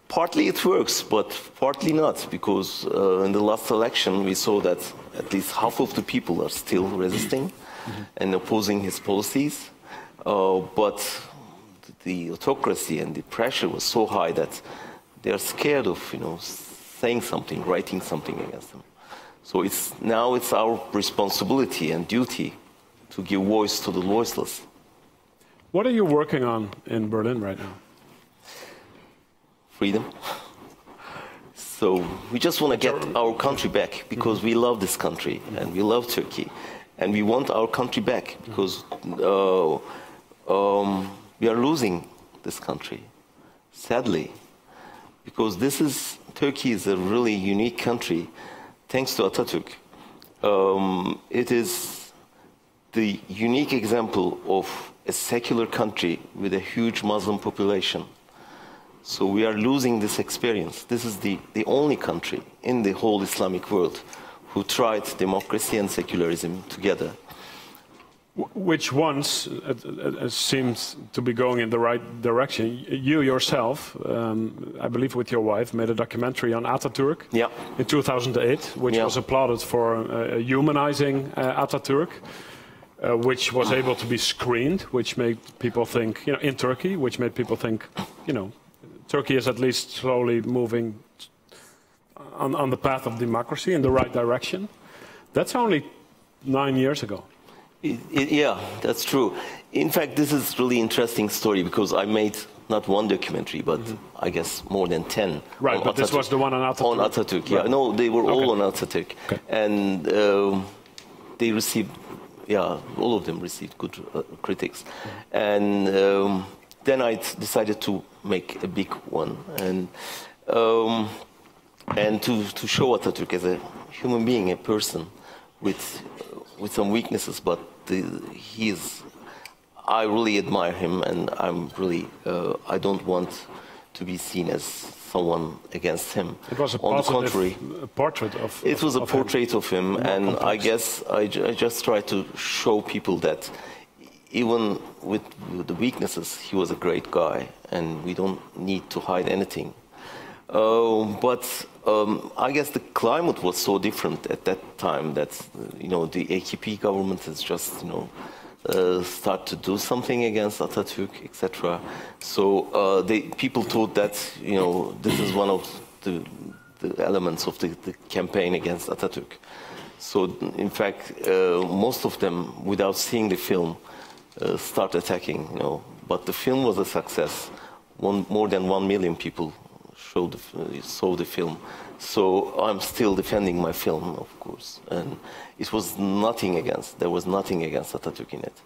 Partly it works, but partly not, because in the last election we saw that at least half of the people are still resisting and opposing his policies. But the autocracy and the pressure was so high that they are scared of, you know, saying something, writing something against them. So now it's our responsibility and duty to give voice to the voiceless. What are you working on in Berlin right now? Freedom. So we just want to get our country back, because we love this country and we love Turkey, and we want our country back, because we are losing this country, sadly, because Turkey is a really unique country, thanks to Atatürk. It is the unique example of a secular country with a huge Muslim population. So we are losing this experience. This is the only country in the whole Islamic world who tried democracy and secularism together. Which ones seems to be going in the right direction? You yourself, I believe with your wife, made a documentary on Atatürk in 2008, which was applauded for humanizing Atatürk, which was able to be screened, which made people think, you know, in Turkey, which made people think, you know, Turkey is at least slowly moving on the path of democracy in the right direction. That's only 9 years ago. Yeah, that's true. In fact, this is really interesting story, because I made not one documentary, but I guess more than 10. Right, but this was the one on Atatürk. On Atatürk, yeah. Right. No, they were all on Atatürk. Okay. And they received, all of them received good critics. And then I decided to make a big one, and to show Atatürk as a human being, a person with some weaknesses, but I really admire him, and I'm really I don't want to be seen as someone against him. It was a on the contrary, portrait of. It was a portrait of him, and complex. I guess I just try to show people that even with the weaknesses, he was a great guy, and we don't need to hide anything. But I guess the climate was so different at that time that, you know, the AKP government has just, you know, start to do something against Atatürk, etc. So people thought that, you know, this is one of the elements of the campaign against Atatürk. So in fact, most of them, without seeing the film, start attacking, you know. But the film was a success. More than 1 million people saw the film. So I'm still defending my film, of course. And it was nothing against, there was nothing against Atatürk in it.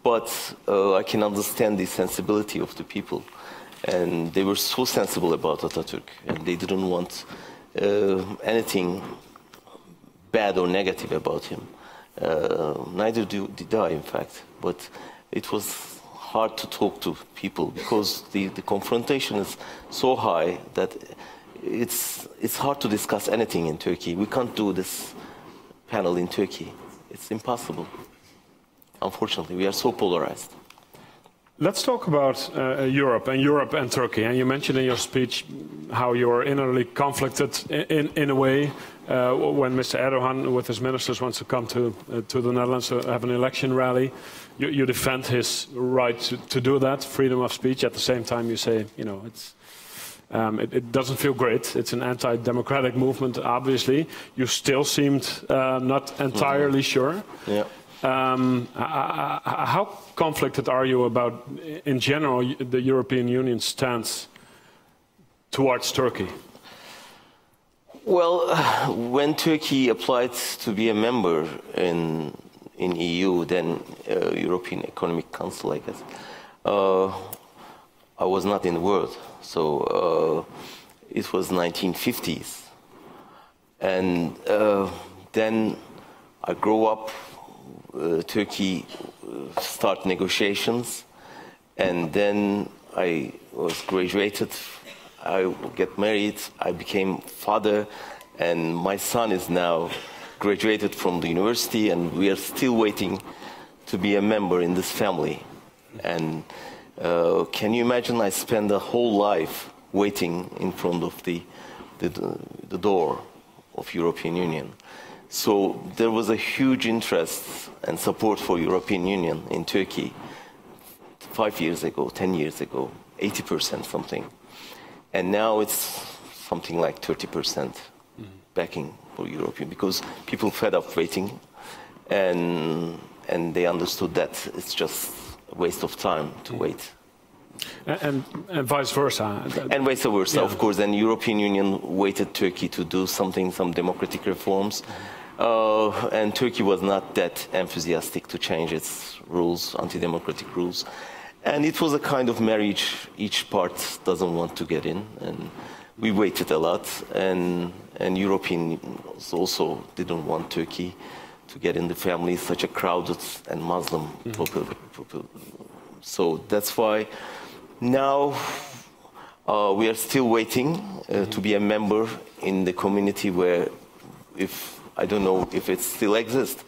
But I can understand the sensibility of the people. And they were so sensible about Atatürk, and they didn't want anything bad or negative about him. Neither did I, in fact. But it was hard to talk to people because the confrontation is so high that it's hard to discuss anything in Turkey. We can't do this panel in Turkey. It's impossible. Unfortunately, we are so polarized. Let's talk about Europe and Turkey. And you mentioned in your speech how you're innerly conflicted in a way when Mr. Erdogan with his ministers wants to come to the Netherlands to have an election rally. You defend his right to do that, freedom of speech. At the same time, you say, you know, it doesn't feel great. It's an anti-democratic movement, obviously. You still seemed not entirely sure. Yeah. How conflicted are you about, in general, the European Union's stance towards Turkey? Well, when Turkey applied to be a member in EU, then European Economic Council, I guess, I was not in the world. So it was 1950s. And then I grew up. Turkey start negotiations, and then I was graduated, I get married, I became father, and my son is now graduated from the university, and we are still waiting to be a member in this family. And can you imagine, I spent a whole life waiting in front of the door of European Union. So there was a huge interest and support for European Union in Turkey 5 years ago, 10 years ago, 80% something. And now it's something like 30% backing for European, because people fed up waiting and they understood that it's just a waste of time to wait. And vice versa. And vice versa, yeah. Of course. And European Union waited Turkey to do something, some democratic reforms. And Turkey was not that enthusiastic to change its rules, anti-democratic rules. And it was a kind of marriage. Each part doesn't want to get in. And we waited a lot. And Europeans also didn't want Turkey to get in the family, such a crowded and Muslim population. So that's why now we are still waiting to be a member in the community where, if I don't know if it still exists.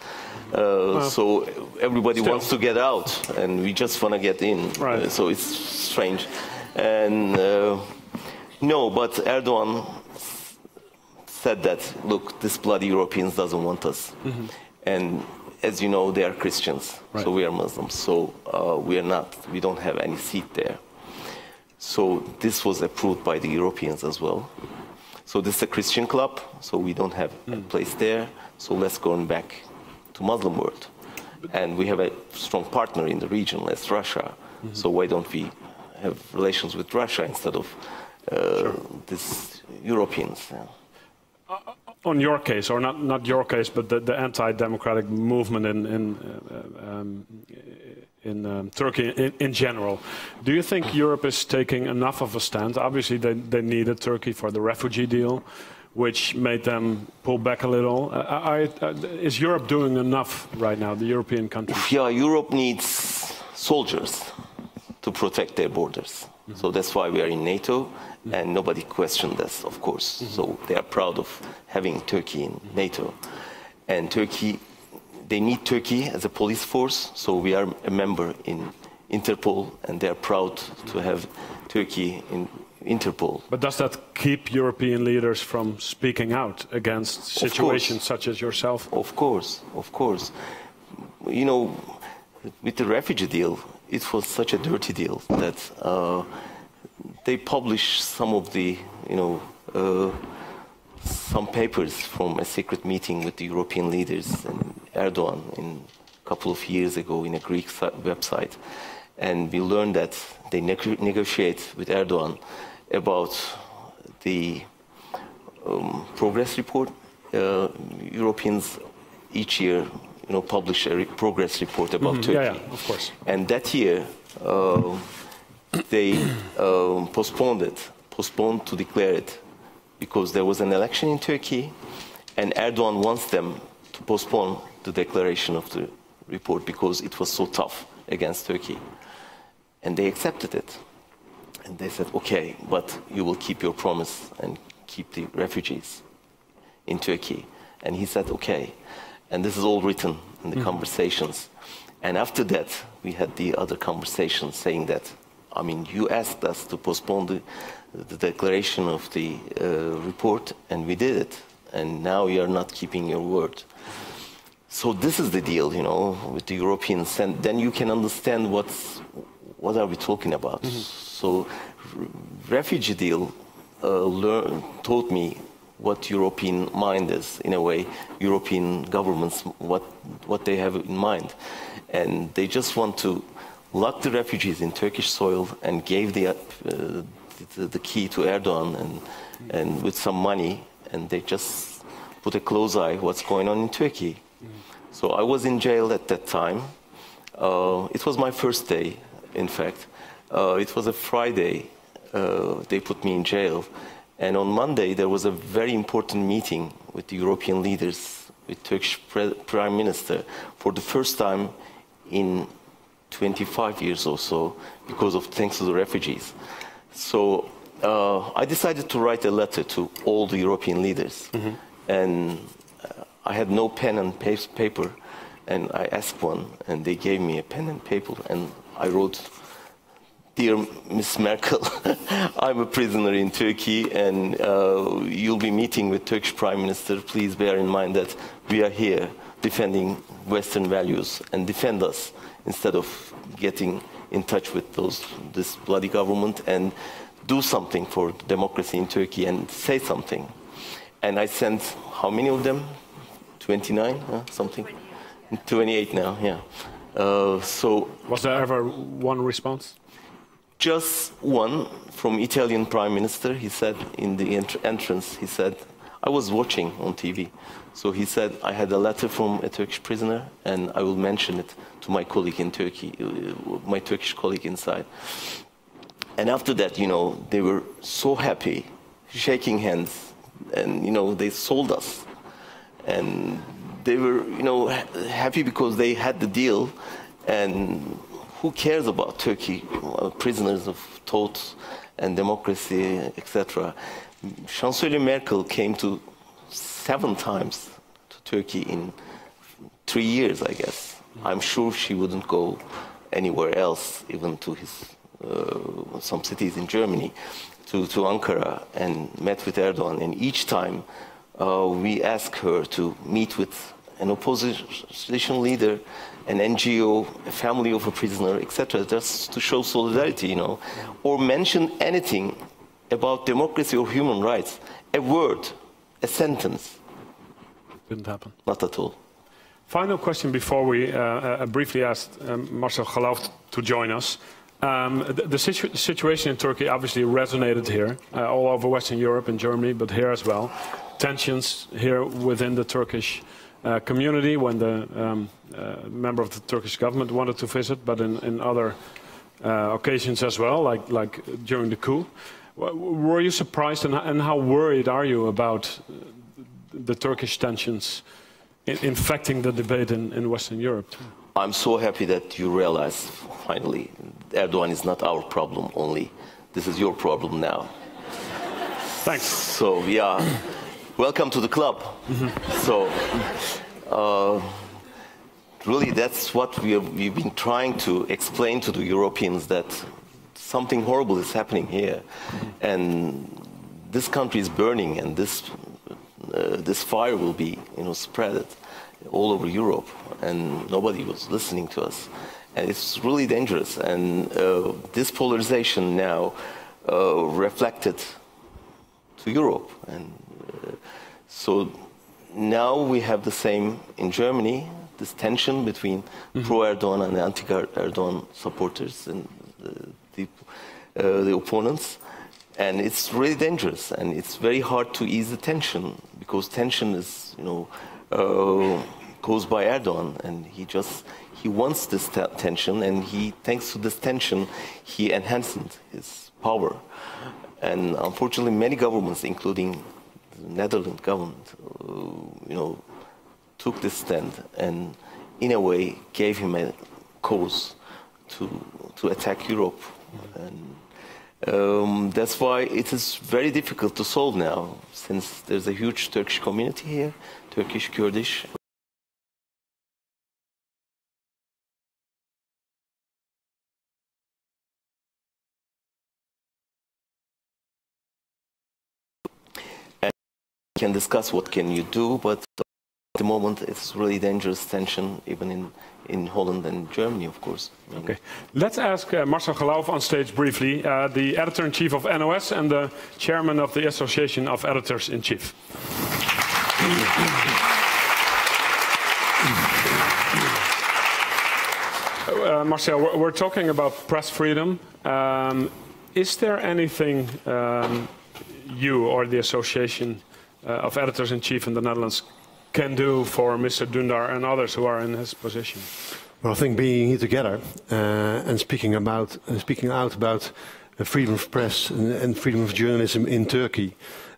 So everybody wants to get out, and we just want to get in. Right. So it's strange. And no, but Erdogan said that, look, this bloody Europeans doesn't want us. And as you know, they are Christians, so we are Muslims. So we don't have any seat there. So this was approved by the Europeans as well. So this is a Christian club, so we don't have a place there. So let's go back to Muslim world. And we have a strong partner in the region, that's Russia. So why don't we have relations with Russia instead of these Europeans? On your case, or not your case, but the anti-democratic movement in Turkey in general, do you think Europe is taking enough of a stand? Obviously, they needed Turkey for the refugee deal, which made them pull back a little. Is Europe doing enough right now, the European countries? Yeah, Europe needs soldiers to protect their borders. So that's why we are in NATO, and nobody questioned this, of course. So they are proud of having Turkey in NATO. And Turkey, they need Turkey as a police force, so we are a member in Interpol, and they are proud to have Turkey in Interpol. But does that keep European leaders from speaking out against situations such as yourself? Of course, of course. You know, with the refugee deal, it was such a dirty deal that they published some of the, some papers from a secret meeting with the European leaders and Erdogan a couple of years ago in a Greek website. And we learned that they negotiate with Erdogan about the progress report. Europeans each year publish a progress report about Turkey. Yeah, of course. And that year, they postponed to declare it because there was an election in Turkey, and Erdogan wants them to postpone the declaration of the report because it was so tough against Turkey. And they accepted it. And they said, okay, but you will keep your promise and keep the refugees in Turkey. And he said, okay. And this is all written in the conversations. And after that, we had the other conversations saying that, I mean, you asked us to postpone the declaration of the report, and we did it. And now you are not keeping your word. So this is the deal, you know, with the Europeans. And then you can understand what are we talking about. So refugee deal taught me what European mind is, in a way, European governments, what they have in mind. And they just want to lock the refugees in Turkish soil and gave the key to Erdogan and with some money, and they just put a close eye what's going on in Turkey. So I was in jail at that time. It was my first day, in fact. It was a Friday. They put me in jail. And on Monday, there was a very important meeting with the European leaders, with Turkish Prime Minister, for the first time in 25 years or so, thanks to the refugees. So I decided to write a letter to all the European leaders. And I had no pen and paper, and I asked one, and they gave me a pen and paper, and I wrote, "Dear Miss Merkel, I'm a prisoner in Turkey, and you'll be meeting with Turkish Prime Minister. Please bear in mind that we are here defending Western values, and defend us instead of getting in touch with this bloody government, and do something for democracy in Turkey and say something." And I sent, how many of them? 29, something? 28 now, yeah. So was there ever one response? Just one from Italian Prime Minister. He said in the entrance, he said, I was watching on TV. So he said, I had a letter from a Turkish prisoner, and I will mention it to my colleague in Turkey, my Turkish colleague inside. And after that, you know, they were so happy, shaking hands, and, you know, they sold us. And they were, you know, happy because they had the deal, and who cares about Turkey, prisoners of thought and democracy, etc. Chancellor Merkel came 7 times to Turkey in 3 years, I guess. I'm sure she wouldn't go anywhere else, even to some cities in Germany, to Ankara, and met with Erdogan. And each time we asked her to meet with an opposition leader, an NGO, a family of a prisoner, etc., just to show solidarity, you know, or mention anything about democracy or human rights. A word, a sentence. Didn't happen. Not at all. Final question before we briefly asked Marcel Geloof to join us. The situation in Turkey obviously resonated here, all over Western Europe and Germany, but here as well. Tensions here within the Turkish community when the member of the Turkish government wanted to visit, but in other occasions as well, like during the coup. Were you surprised, and how worried are you about the Turkish tensions infecting the debate in Western Europe too? I'm so happy that you realize, finally, Erdogan is not our problem only. This is your problem now. Thanks. So, yeah, welcome to the club. So, really, that's what we've been trying to explain to the Europeans, that something horrible is happening here. And this country is burning, and this fire will be, you know, spread all over Europe, and nobody was listening to us. And it's really dangerous. And this polarization now reflected to Europe. And so now we have the same in Germany, this tension between pro-Erdogan and anti-Erdogan supporters and the opponents. And it's really dangerous, and it's very hard to ease the tension, because tension is, you know, caused by Erdogan, and he wants this tension, and thanks to this tension, he enhanced his power. And unfortunately, many governments, including the Netherlands government, you know, took this stand and, in a way, gave him a cause to attack Europe. And that's why it is very difficult to solve now, since there's a huge Turkish community here, Turkish, Kurdish. And we can discuss what can you do, but at the moment it's really dangerous tension, even in Holland and Germany, of course. Okay, let's ask Marcel Geloof on stage briefly, the editor-in-chief of NOS and the chairman of the Association of Editors-in-Chief. Marcel, we're talking about press freedom. Is there anything you or the Association of Editors-in-Chief in the Netherlands can do for Mr. Dündar and others who are in his position? Well, I think being here together and speaking out about freedom of press and freedom of journalism in Turkey,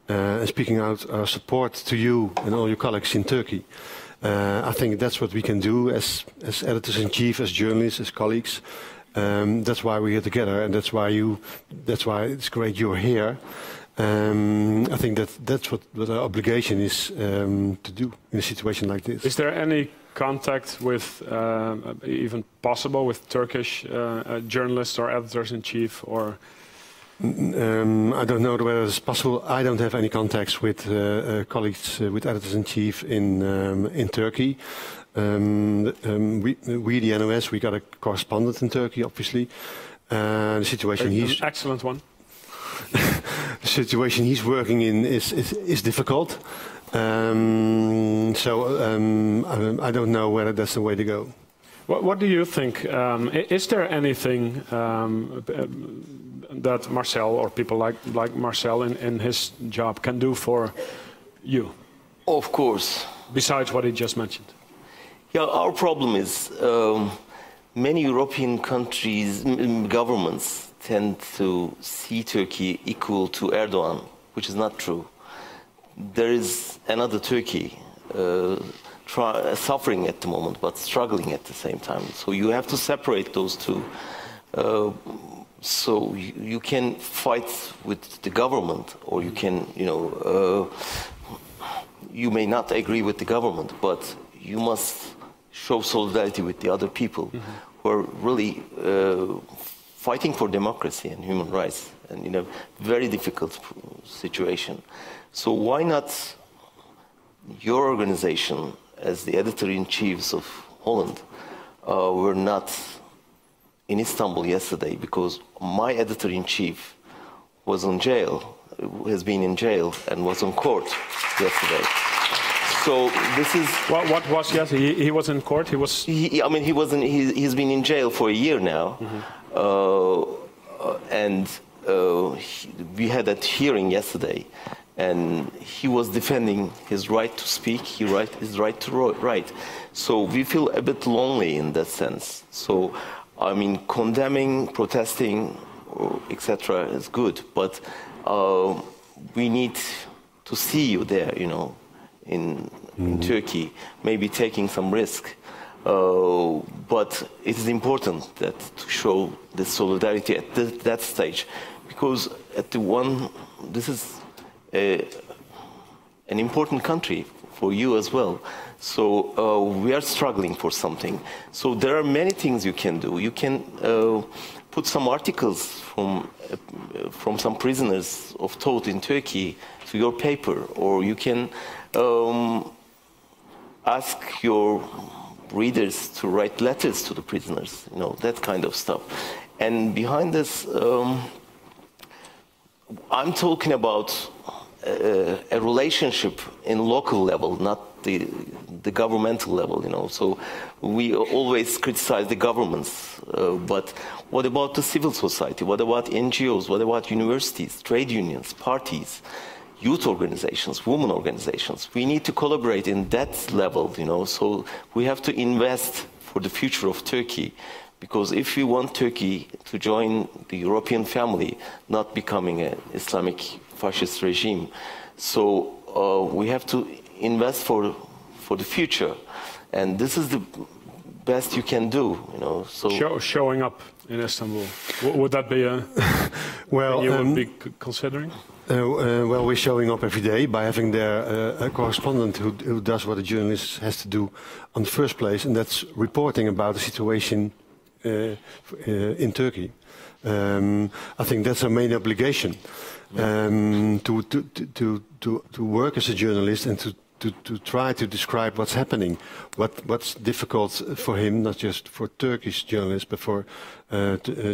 and speaking out our support to you and all your colleagues in Turkey. I think that's what we can do as editors-in-chief, as journalists, as colleagues. That's why we're here together, and that's why it's great you're here. I think that's what our obligation is to do in a situation like this. Is there any contact with, even possible, with Turkish journalists or editors-in-chief, or? I don't know whether it's possible. I don't have any contacts with colleagues, with editors-in-chief in Turkey. We, the NOS, we got a correspondent in Turkey, obviously. The situation an excellent one. The situation he's working in is difficult. I don't know whether that's the way to go. What do you think? Is there anything that Marcel or people like Marcel in his job can do for you? Of course. Besides what he just mentioned. Yeah, our problem is many European countries, governments tend to see Turkey equal to Erdogan, which is not true. There is another Turkey suffering at the moment, but struggling at the same time. So you have to separate those two. So you can fight with the government, or you can, you may not agree with the government, but you must show solidarity with the other people who are really fighting for democracy and human rights, and in a very difficult situation. So why not your organization, as the editor-in-chiefs of Holland, were not in Istanbul yesterday, because my editor-in-chief was in jail, has been in jail, and was on court yesterday. So this is what was yesterday? He was in court. He was. He's been in jail for a year now, and we had that hearing yesterday, and he was defending his right to speak, his right to write. So we feel a bit lonely in that sense. So I mean, condemning, protesting, etc. is good, but we need to see you there, in Turkey, maybe taking some risk. But it is important to show the solidarity at that stage, because this is an important country for you as well. So we are struggling for something. So there are many things you can do. You can put some articles from some prisoners of thought in Turkey to your paper, or you can ask your readers to write letters to the prisoners, that kind of stuff. And behind this, I'm talking about a relationship in local level, not the governmental level, So we always criticize the governments, but what about the civil society? What about NGOs? What about universities, trade unions, parties, youth organizations, women organizations? We need to collaborate in that level, So we have to invest for the future of Turkey, because if we want Turkey to join the European family, not becoming an Islamic fascist regime, so we have to invest for the future. And this is the best you can do, you know. So showing up in Istanbul, would that be a well, you would be considering? Well, we're showing up every day by having there a correspondent who does what a journalist has to do on the first place, and that's reporting about the situation in Turkey. I think that's our main obligation, to work as a journalist and to try to describe what's happening, what's difficult for him, not just for Turkish journalists, but for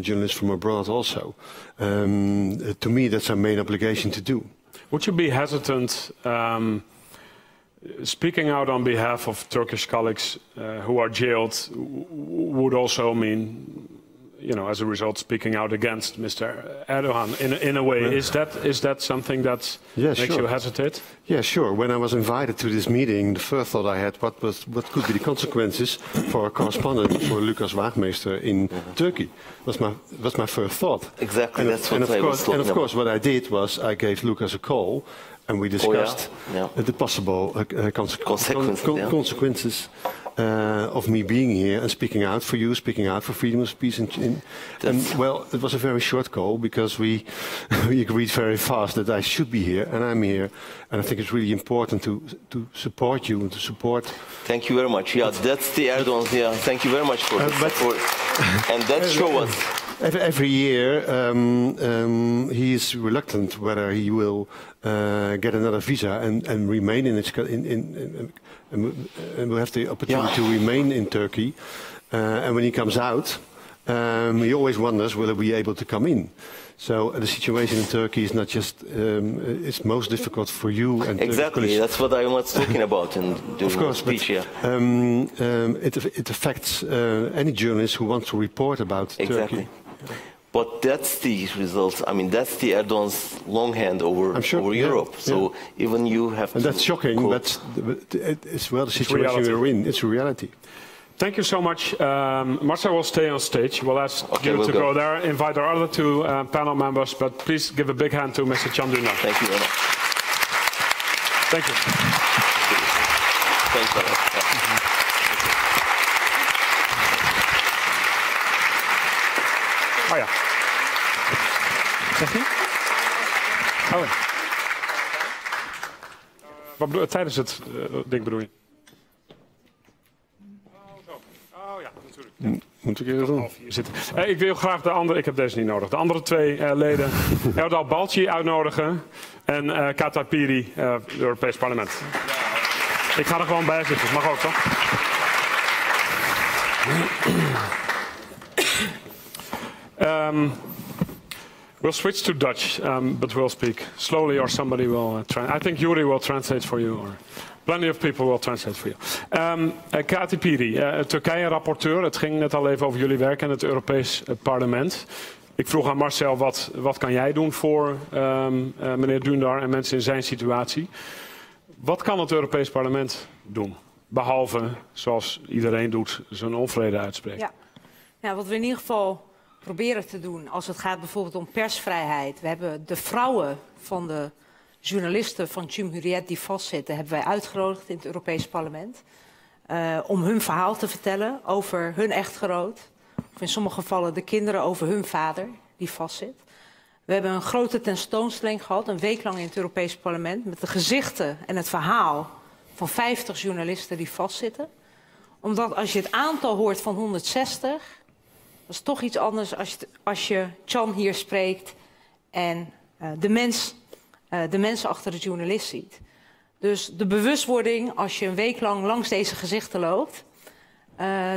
journalists from abroad also. To me, that's our main obligation to do. Would you be hesitant speaking out on behalf of Turkish colleagues who are jailed? Would also mean, you know, as a result, speaking out against Mr. Erdogan in a way. Yeah. Is that something that makes you hesitate? Yeah, sure. When I was invited to this meeting, the first thought I had, what could be the consequences for a correspondent, for Lucas Waagmeester in Turkey? Was my first thought. Exactly. That's what I was talking And of course, what I did was I gave Lucas a call, and we discussed the possible consequences of me being here and speaking out for you, speaking out for freedom of speech. And well, it was a very short call because we agreed very fast that I should be here, and I'm here. And I think it's really important to support you and to support. Thank you very much. Yeah, that's the Erdogan. Yeah, thank you very much for the support. And that shows us. Every year he is reluctant whether he will get another visa and remain in and will have the opportunity to remain in Turkey. And when he comes out, he always wonders will he be able to come in. So the situation in Turkey is not just it's most difficult for you and exactly. That's what I was talking about in the speech. It affects any journalist who wants to report about Turkey. But that's the result. I mean, that's the Erdogan's long hand over Europe. So even you have to. And that's shocking, but it's well the situation we're in. It's a reality. Thank you so much. Marcel will stay on stage. We'll ask you to go there. Invite our other two panel members, but please give a big hand to Mr. Can Dündar. Thank you very much. Thank you. Thanks very much. Oh ja. Zegt hij? Oh ja. Wat bedoel, tijdens het ding bedoel je? Oh ja, natuurlijk. Moet ik even doen? Ik wil graag de andere, ik heb deze niet nodig, de andere twee leden, Erdal Balci uitnodigen en Kata Piri, het Europees Parlement. Ik ga er gewoon bij zitten, mag ook toch? We'll switch to Dutch, but we'll speak slowly or somebody will I think Yuri will translate for you, or plenty of people will translate for you. Kati Piri, Turkije-rapporteur. Het ging net al even over jullie werk in het Europees Parlement. Ik vroeg aan Marcel, wat kan jij doen voor meneer Dündar en mensen in zijn situatie? Wat kan het Europees Parlement doen? Behalve, zoals iedereen doet, zijn onvrede uitspreken. Ja, wat we in ieder geval proberen te doen als het gaat bijvoorbeeld om persvrijheid. We hebben de vrouwen van de journalisten van Cumhuriyet die vastzitten, hebben wij uitgenodigd in het Europees Parlement. Om hun verhaal te vertellen over hun echtgenoot. Of in sommige gevallen de kinderen over hun vader die vastzit. We hebben een grote tentoonstelling gehad, een week lang in het Europees Parlement, met de gezichten en het verhaal van 50 journalisten die vastzitten. Omdat als je het aantal hoort van 160, dat is toch iets anders als je Can hier spreekt en de mensen achter de journalist ziet. Dus de bewustwording, als je een week lang langs deze gezichten loopt,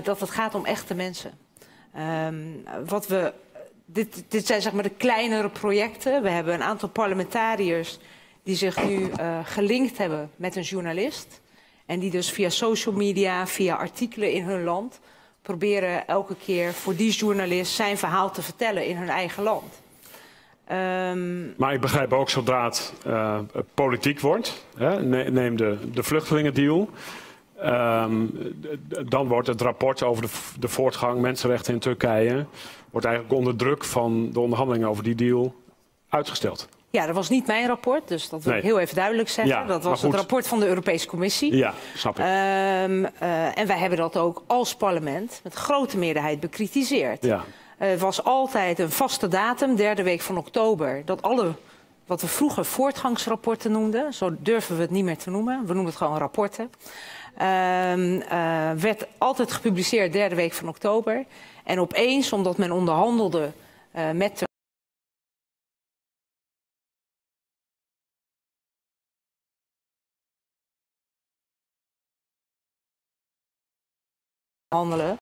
dat het gaat om echte mensen. Dit zijn zeg maar de kleinere projecten. We hebben een aantal parlementariërs die zich nu gelinkt hebben met een journalist. En die dus via social media, via artikelen in hun land proberen elke keer voor die journalist zijn verhaal te vertellen in hun eigen land. Maar ik begrijp ook zodra het politiek wordt, neem de vluchtelingendeal. Dan wordt het rapport over de voortgang mensenrechten in Turkije wordt eigenlijk onder druk van de onderhandelingen over die deal uitgesteld. Ja, dat was niet mijn rapport, dus dat wil ik heel even duidelijk zeggen. Ja, dat was het rapport van de Europese Commissie. Ja, snap ik. En wij hebben dat ook als parlement met grote meerderheid bekritiseerd. Ja. Het was altijd een vaste datum, derde week van oktober, dat alle wat we vroeger voortgangsrapporten noemden, zo durven we het niet meer te noemen, we noemen het gewoon rapporten, werd altijd gepubliceerd derde week van oktober. En opeens, omdat men onderhandelde met de handelen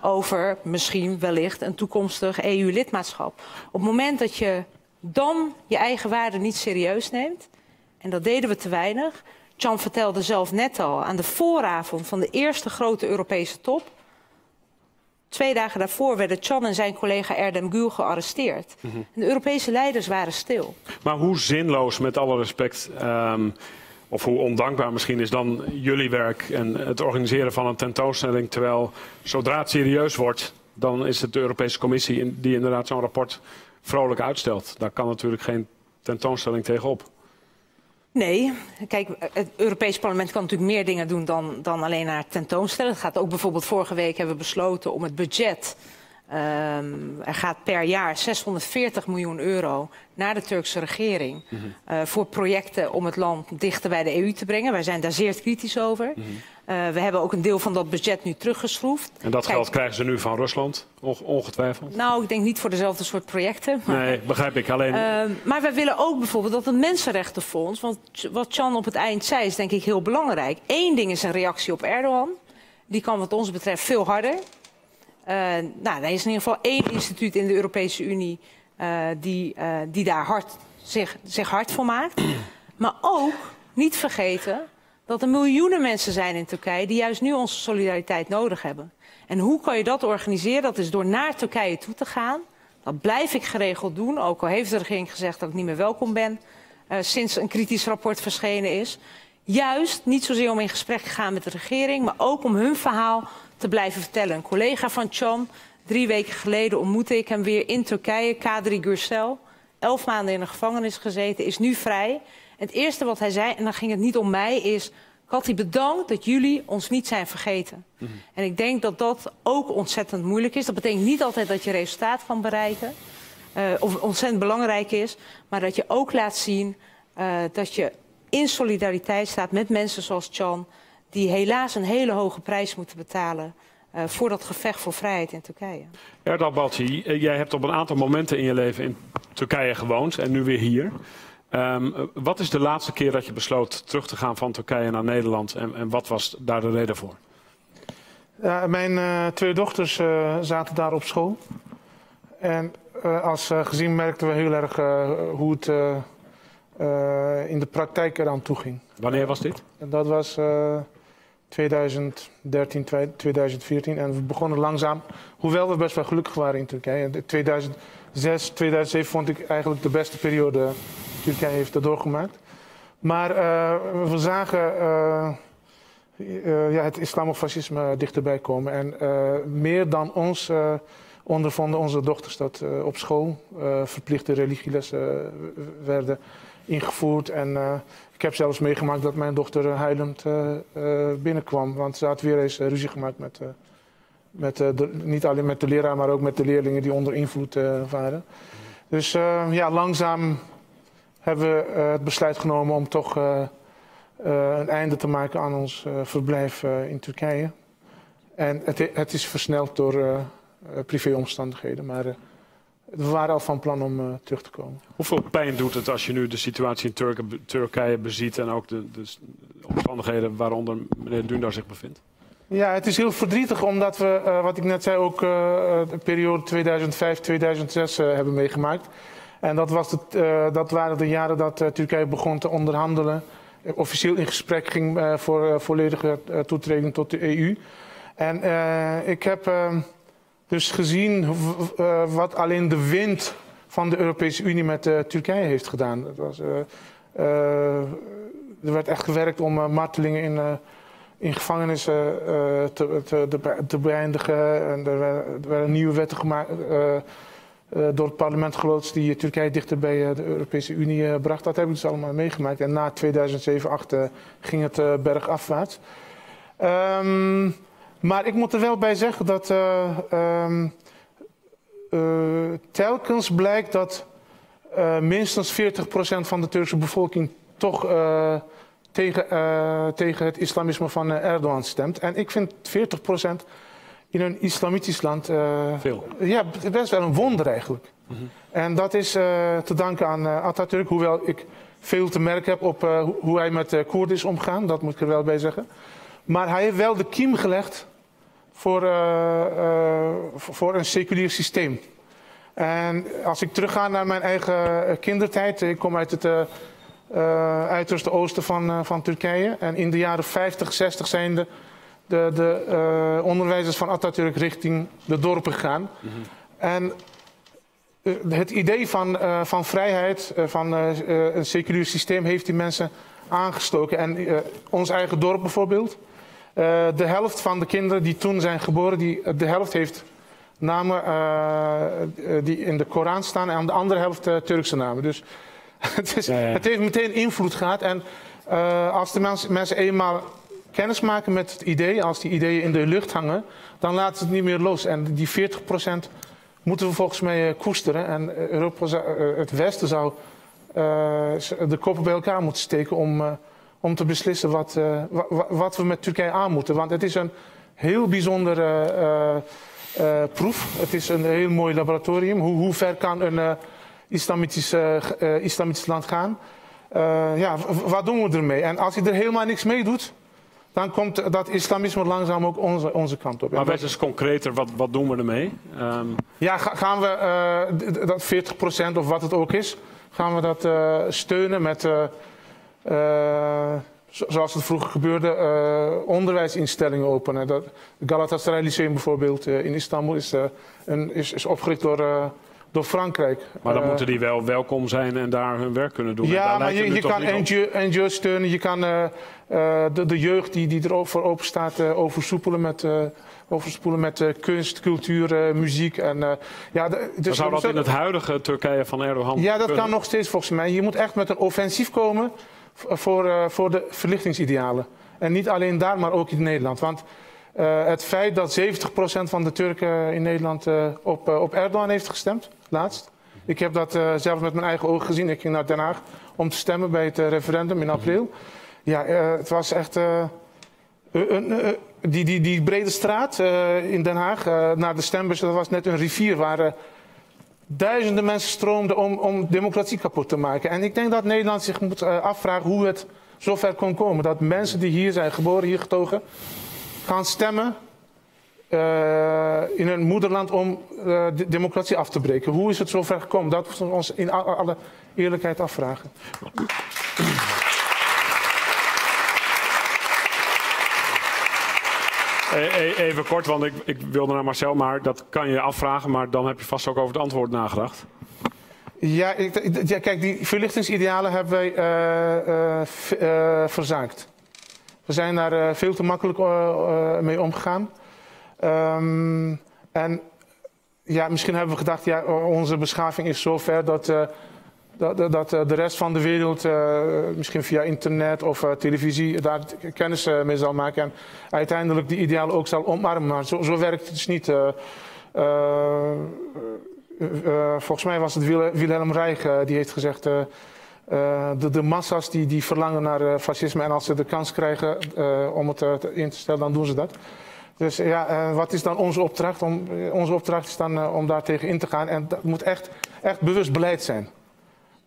over misschien wellicht een toekomstig EU-lidmaatschap. Op het moment dat je dan je eigen waarde niet serieus neemt, en dat deden we te weinig. Can vertelde zelf net al, aan de vooravond van de eerste grote Europese top, 2 dagen daarvoor werden Can en zijn collega Erdem Gül gearresteerd. En de Europese leiders waren stil. Maar hoe zinloos, met alle respect, of hoe ondankbaar misschien is dan jullie werk en het organiseren van een tentoonstelling, terwijl zodra het serieus wordt, dan is het de Europese Commissie die inderdaad zo'n rapport vrolijk uitstelt. Daar kan natuurlijk geen tentoonstelling tegenop. Nee, kijk, het Europees Parlement kan natuurlijk meer dingen doen dan alleen naar tentoonstellen. Het gaat ook bijvoorbeeld, vorige week hebben we besloten om het budget. Er gaat per jaar 640 miljoen euro naar de Turkse regering voor projecten om het land dichter bij de EU te brengen. Wij zijn daar zeer kritisch over. We hebben ook een deel van dat budget nu teruggeschroefd. En dat geld krijgen ze nu van Rusland, ongetwijfeld? Nou, ik denk niet voor dezelfde soort projecten. Maar, nee, begrijp ik. Alleen... maar wij willen ook bijvoorbeeld dat het Mensenrechtenfonds, want wat Can op het eind zei is denk ik heel belangrijk. Eén ding is een reactie op Erdogan. Die kan wat ons betreft veel harder. Nou, er is in ieder geval 1 instituut in de Europese Unie die daar zich hard voor maakt. Maar ook, niet vergeten, dat er miljoenen mensen zijn in Turkije die juist nu onze solidariteit nodig hebben. En hoe kan je dat organiseren? Dat is door naar Turkije toe te gaan. Dat blijf ik geregeld doen, ook al heeft de regering gezegd dat ik niet meer welkom ben sinds een kritisch rapport verschenen is. Juist niet zozeer om in gesprek te gaan met de regering, maar ook om hun verhaal te blijven vertellen. Een collega van Can, 3 weken geleden ontmoette ik hem weer in Turkije, Kadri Gürsel. 11 maanden in de gevangenis gezeten, is nu vrij. En het eerste wat hij zei, en dan ging het niet om mij, is: Katty, bedankt dat jullie ons niet zijn vergeten. En ik denk dat dat ook ontzettend moeilijk is. Dat betekent niet altijd dat je resultaat kan bereiken, of ontzettend belangrijk is, maar dat je ook laat zien dat je in solidariteit staat met mensen zoals Can, die helaas een hele hoge prijs moeten betalen voor dat gevecht voor vrijheid in Turkije. Erdal Balie, jij hebt op een aantal momenten in je leven in Turkije gewoond en nu weer hier. Wat is de laatste keer dat je besloot terug te gaan van Turkije naar Nederland en wat was daar de reden voor? Mijn 2 dochters zaten daar op school. En als gezin merkten we heel erg hoe het in de praktijk eraan toe ging. Wanneer was dit? Dat was 2013, 2014 en we begonnen langzaam, hoewel we best wel gelukkig waren in Turkije. In 2006, 2007 vond ik eigenlijk de beste periode Turkije heeft dat doorgemaakt. Maar we zagen het islamofascisme dichterbij komen. En meer dan ons ondervonden onze dochters dat op school verplichte religielessen werden ingevoerd. En ik heb zelfs meegemaakt dat mijn dochter huilend binnenkwam. Want ze had weer eens ruzie gemaakt niet alleen met de leraar, maar ook met de leerlingen die onder invloed waren. Dus langzaam hebben we het besluit genomen om toch een einde te maken aan ons verblijf in Turkije. En het is versneld door privéomstandigheden, maar we waren al van plan om terug te komen. Hoeveel pijn doet het als je nu de situatie in Turkije beziet en ook de omstandigheden waaronder meneer Dündar zich bevindt? Ja, het is heel verdrietig omdat we, wat ik net zei, ook de periode 2005-2006 hebben meegemaakt. En dat waren de jaren dat Turkije begon te onderhandelen, officieel in gesprek ging voor volledige toetreding tot de EU. En ik heb dus gezien wat alleen de wind van de Europese Unie met Turkije heeft gedaan. Er werd echt gewerkt om martelingen in gevangenissen te beëindigen. En er werden nieuwe wetten door het parlement geloodst die Turkije dichter bij de Europese Unie bracht. Dat heb ik dus allemaal meegemaakt. En na 2007-2008 ging het bergafwaarts. Maar ik moet er wel bij zeggen dat telkens blijkt dat minstens 40% van de Turkse bevolking toch tegen het islamisme van Erdogan stemt. En ik vind 40% in een islamitisch land ja, best wel een wonder eigenlijk. En dat is te danken aan Atatürk, hoewel ik veel te merken heb op hoe hij met Koerden is omgaan, dat moet ik er wel bij zeggen. Maar hij heeft wel de kiem gelegd voor een seculier systeem. En als ik terugga naar mijn eigen kindertijd, ik kom uit het uiterste oosten van Turkije. En in de jaren 50, 60 zijn de onderwijzers van Atatürk richting de dorpen gegaan. En het idee van vrijheid, van een seculier systeem heeft die mensen aangestoken. En ons eigen dorp bijvoorbeeld. De helft van de kinderen die toen zijn geboren, de helft heeft namen die in de Koran staan en aan de andere helft Turkse namen. Dus het heeft meteen invloed gehad. En als de mensen eenmaal kennis maken met het idee, als die ideeën in de lucht hangen, dan laten ze het niet meer los. En die 40% moeten we volgens mij koesteren. En Europa, het Westen zou de koppen bij elkaar moeten steken om te beslissen wat we met Turkije aan moeten. Want het is een heel bijzondere proef. Het is een heel mooi laboratorium. Hoe ver kan een islamitisch land gaan? Ja, wat doen we ermee? En als je er helemaal niks mee doet, dan komt dat islamisme langzaam ook onze kant op. Maar wees eens concreter, wat doen we ermee? Ja, gaan we dat 40% of wat het ook is, gaan we dat steunen met, zoals het vroeger gebeurde, onderwijsinstellingen openen. Dat Galatasaray Lyceum bijvoorbeeld in Istanbul is opgericht door Frankrijk. Maar dan moeten die wel welkom zijn en daar hun werk kunnen doen. Ja, maar je kan NGO's steunen, je kan de jeugd die er voor open staat overspoelen met kunst, cultuur, muziek. En, dus zou dat in het huidige Turkije van Erdogan Ja, dat kan nog steeds volgens mij. Je moet echt met een offensief komen voor de verlichtingsidealen. En niet alleen daar, maar ook in Nederland. Want het feit dat 70% van de Turken in Nederland op Erdogan heeft gestemd, laatst. Ik heb dat zelf met mijn eigen ogen gezien. Ik ging naar Den Haag om te stemmen bij het referendum in april. Ja, het was echt die brede straat in Den Haag naar de stembus. Dat was net een rivier waar duizenden mensen stroomden om democratie kapot te maken. En ik denk dat Nederland zich moet afvragen hoe het zover kon komen. Dat mensen die hier zijn geboren, hier getogen, gaan stemmen in hun moederland om de democratie af te breken. Hoe is het zover gekomen? Dat moeten we ons in alle eerlijkheid afvragen. Even kort, want ik wilde naar Marcel, maar dat kan je afvragen, maar dan heb je vast ook over het antwoord nagedacht. Ja, kijk, die verlichtingsidealen hebben wij verzaakt. We zijn daar veel te makkelijk mee omgegaan. En ja, misschien hebben we gedacht, ja, onze beschaving is zo ver dat de rest van de wereld misschien via internet of televisie daar kennis mee zal maken. En uiteindelijk die idealen ook zal omarmen. Maar zo werkt het dus niet. Volgens mij was het Wilhelm Reich die heeft gezegd, de massa's die verlangen naar fascisme en als ze de kans krijgen om het in te stellen, dan doen ze dat. Dus ja, wat is dan onze opdracht? Onze opdracht is dan om daar tegen in te gaan en dat moet echt bewust beleid zijn.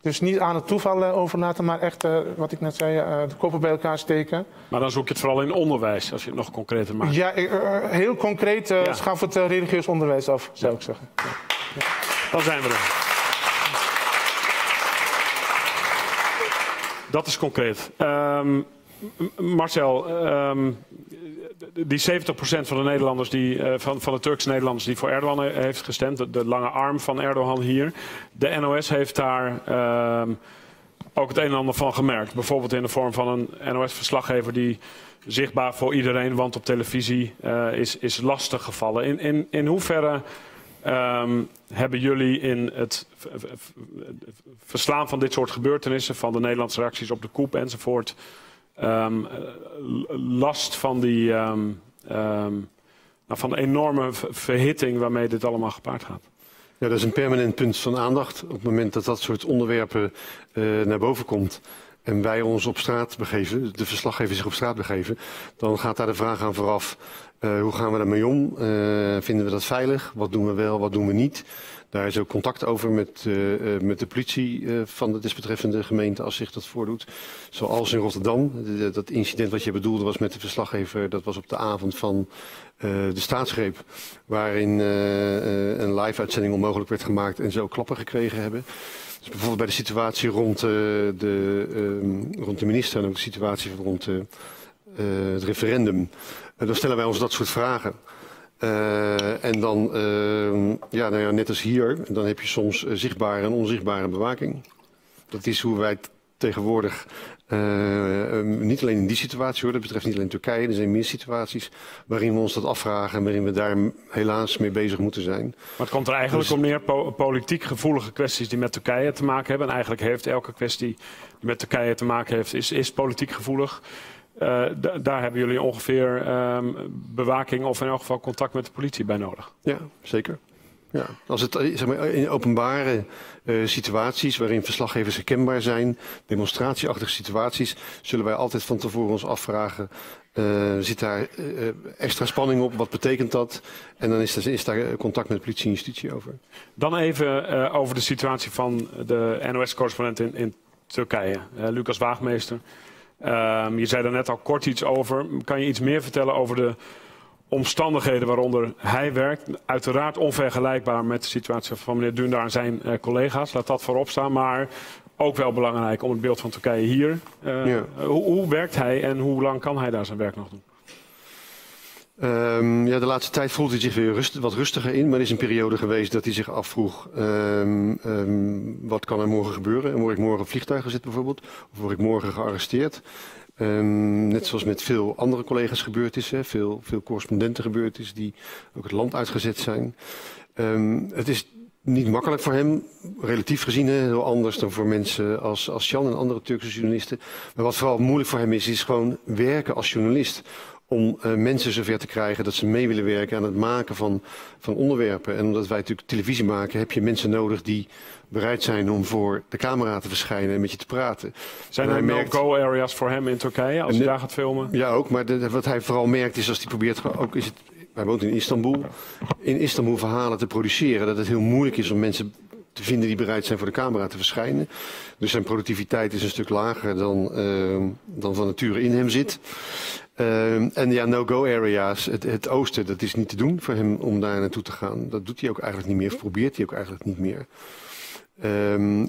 Dus niet aan het toeval overlaten, maar echt, wat ik net zei, de koppen bij elkaar steken. Maar dan zoek je het vooral in onderwijs, als je het nog concreter maakt. Ja, heel concreet schaf het religieus onderwijs af, zou ik zeggen. Ja. Dan zijn we er. Dat is concreet. Marcel, die 70% van de Nederlanders van de Turkse Nederlanders die voor Erdogan heeft gestemd, de lange arm van Erdogan hier. De NOS heeft daar ook het een en ander van gemerkt. Bijvoorbeeld in de vorm van een NOS-verslaggever die zichtbaar voor iedereen, want op televisie is lastig gevallen. In hoeverre hebben jullie in het verslaan van dit soort gebeurtenissen, van de Nederlandse reacties op de coup enzovoort, last van van de enorme verhitting waarmee dit allemaal gepaard gaat? Ja, dat is een permanent punt van aandacht. Op het moment dat dat soort onderwerpen naar boven komt en wij ons op straat begeven, de verslaggevers zich op straat begeven, dan gaat daar de vraag aan vooraf, hoe gaan we daarmee om? Vinden we dat veilig? Wat doen we wel, wat doen we niet? Daar is ook contact over met de politie van de desbetreffende gemeente als zich dat voordoet. Zoals in Rotterdam. Dat incident wat je bedoelde was met de verslaggever, dat was op de avond van de staatsgreep. Waarin een live uitzending onmogelijk werd gemaakt en zo klappen gekregen hebben. Dus bijvoorbeeld bij de situatie rond de minister en ook de situatie rond het referendum. Dan stellen wij ons dat soort vragen. En dan, net als hier, dan heb je soms zichtbare en onzichtbare bewaking. Dat is hoe wij tegenwoordig, niet alleen in die situatie hoor, dat betreft niet alleen Turkije, er zijn meer situaties waarin we ons dat afvragen en waarin we daar helaas mee bezig moeten zijn. Maar het komt er eigenlijk om neer, politiek gevoelige kwesties die met Turkije te maken hebben. En eigenlijk heeft elke kwestie die met Turkije te maken heeft, is politiek gevoelig. Daar hebben jullie ongeveer bewaking of in elk geval contact met de politie bij nodig. Ja, zeker. Ja. Als het in openbare situaties waarin verslaggevers herkenbaar zijn, demonstratieachtige situaties, zullen wij altijd van tevoren ons afvragen, zit daar extra spanning op, wat betekent dat? En dan is daar contact met politie en justitie over. Dan even over de situatie van de NOS-correspondent in Turkije, Lucas Waagmeester. Je zei daar net al kort iets over. Kan je iets meer vertellen over de omstandigheden waaronder hij werkt? Uiteraard onvergelijkbaar met de situatie van meneer Dündar en zijn collega's. Laat dat voorop staan. Maar ook wel belangrijk om het beeld van Turkije hier. Hoe werkt hij en hoe lang kan hij daar zijn werk nog doen? De laatste tijd voelt hij zich weer wat rustiger in. Maar er is een periode geweest dat hij zich afvroeg, wat kan er morgen gebeuren? En word ik morgen op vliegtuig gezet bijvoorbeeld? Of word ik morgen gearresteerd? Net zoals met veel andere collega's gebeurd is. Hè? Veel correspondenten gebeurd is die ook het land uitgezet zijn. Het is niet makkelijk voor hem, relatief gezien heel anders dan voor mensen als Jan en andere Turkse journalisten. Maar wat vooral moeilijk voor hem is gewoon werken als journalist. Om mensen zover te krijgen dat ze mee willen werken aan het maken van onderwerpen. En omdat wij natuurlijk televisie maken, heb je mensen nodig die bereid zijn om voor de camera te verschijnen en met je te praten. Zijn er no-go areas voor hem in Turkije als hij daar gaat filmen? Ja, ook. Maar wat hij vooral merkt is als hij probeert, hij woont in Istanbul verhalen te produceren, dat het heel moeilijk is om mensen te vinden die bereid zijn voor de camera te verschijnen. Dus zijn productiviteit is een stuk lager dan van nature in hem zit. En ja, no-go areas, het oosten, dat is niet te doen voor hem om daar naartoe te gaan. Dat doet hij ook eigenlijk niet meer, of probeert hij ook eigenlijk niet meer.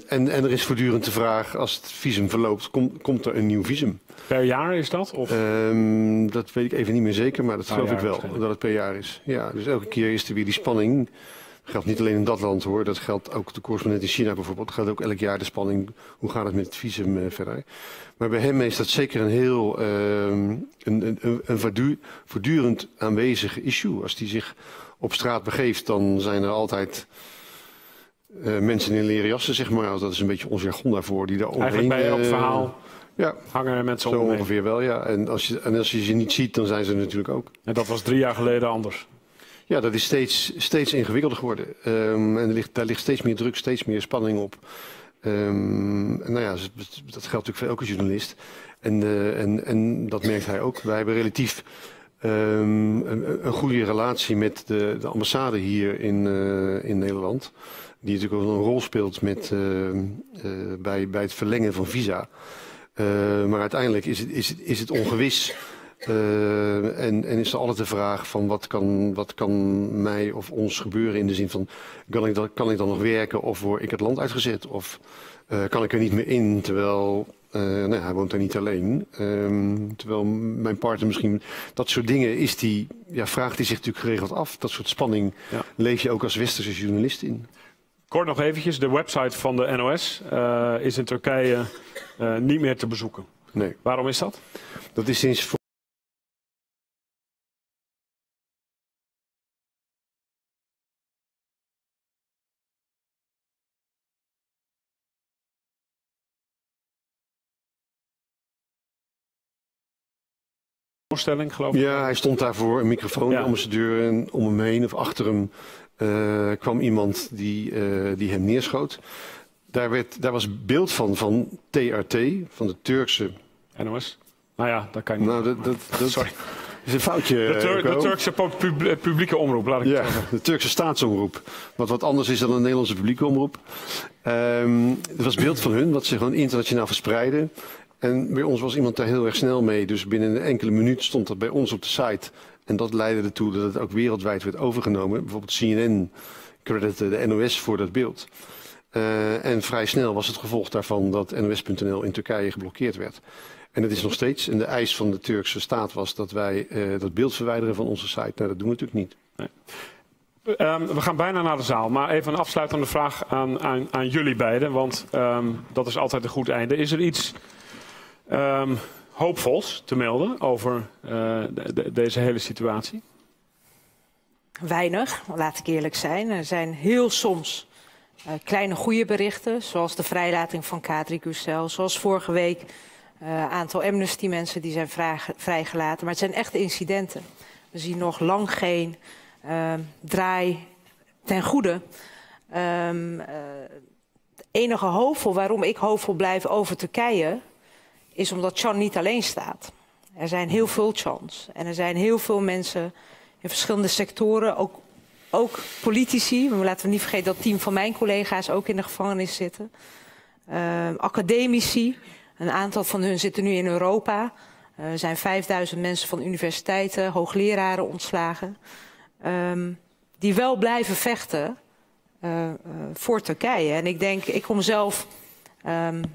En er is voortdurend de vraag, als het visum verloopt, komt er een nieuw visum? Per jaar is dat? Of? Dat weet ik even niet meer zeker, maar dat geloof ik wel, dat het per jaar is. Ja, dus elke keer is er weer die spanning. Dat geldt niet alleen in dat land hoor, dat geldt ook de correspondent in China bijvoorbeeld. Dat geldt ook elk jaar de spanning, hoe gaat het met het visum verder. Maar bij hem is dat zeker een heel voortdurend aanwezig issue. Als hij zich op straat begeeft, dan zijn er altijd mensen in leren jassen, zeg maar. Dat is een beetje ons jargon daarvoor. Die daar omheen, eigenlijk bij elk verhaal hangen er mensen zo omheen. ongeveer wel, ja. En als je ze niet ziet, dan zijn ze natuurlijk ook. En dat was 3 jaar geleden anders. Ja, dat is steeds ingewikkelder geworden. En daar ligt steeds meer druk, steeds meer spanning op. Dat geldt natuurlijk voor elke journalist. En dat merkt hij ook. Wij hebben relatief een goede relatie met de ambassade hier in Nederland. Die natuurlijk ook een rol speelt bij het verlengen van visa. Maar uiteindelijk is het ongewis. En is er altijd de vraag van wat kan mij of ons gebeuren in de zin van kan ik dan nog werken of word ik het land uitgezet of kan ik er niet meer in terwijl hij woont daar niet alleen. Terwijl mijn partner misschien dat soort dingen vraagt hij zich natuurlijk geregeld af. Dat soort spanning leef je ook als westerse journalist in. Kort nog eventjes, de website van de NOS is in Turkije niet meer te bezoeken. Nee. Waarom is dat? Dat is sinds voorstelling, geloof ik. Ja, hij stond daar voor een microfoon om zijn deur en om hem heen of achter hem kwam iemand die hem neerschoot. Daar was beeld van TRT, van de Turkse... NOS? Nou ja, dat kan je niet. Nou, sorry. Dat is een foutje. De Turkse publieke omroep, laat ik het zeggen. De Turkse staatsomroep. Wat anders is dan een Nederlandse publieke omroep. Er was beeld van hun, wat ze gewoon internationaal verspreiden. En bij ons was iemand daar heel erg snel mee. Dus binnen een enkele minuut stond dat bij ons op de site. En dat leidde ertoe dat het ook wereldwijd werd overgenomen. Bijvoorbeeld CNN credite de NOS voor dat beeld. En vrij snel was het gevolg daarvan dat NOS.nl in Turkije geblokkeerd werd. En dat is nog steeds. En de eis van de Turkse staat was dat wij dat beeld verwijderen van onze site. Nou, dat doen we natuurlijk niet. Nee. We gaan bijna naar de zaal. Maar even een afsluitende vraag aan jullie beiden. Want dat is altijd een goed einde. Is er iets hoopvols te melden over deze hele situatie? Weinig, laat ik eerlijk zijn. Er zijn heel soms kleine goede berichten. Zoals de vrijlating van Kadri Gürsel. Zoals vorige week... aantal Amnesty mensen die zijn vrijgelaten. Maar het zijn echte incidenten. We zien nog lang geen draai ten goede. Het enige hoopvol, waarom ik hoopvol blijf over Turkije... is omdat Can niet alleen staat. Er zijn heel veel Cans. En er zijn heel veel mensen in verschillende sectoren. Ook politici. Maar laten we niet vergeten dat het team van mijn collega's ook in de gevangenis zitten. Academici. Een aantal van hun zitten nu in Europa. Er zijn 5000 mensen van universiteiten, hoogleraren ontslagen. Die wel blijven vechten voor Turkije. En ik denk,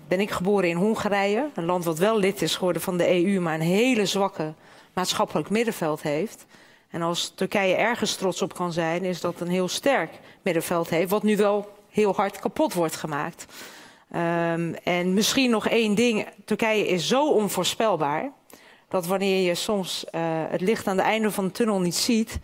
ben ik geboren in Hongarije. Een land wat wel lid is geworden van de EU, maar een hele zwakke maatschappelijk middenveld heeft. En als Turkije ergens trots op kan zijn, is dat een heel sterk middenveld heeft. Wat nu wel heel hard kapot wordt gemaakt. En misschien nog één ding. Turkije is zo onvoorspelbaar dat wanneer je soms het licht aan het einde van de tunnel niet ziet,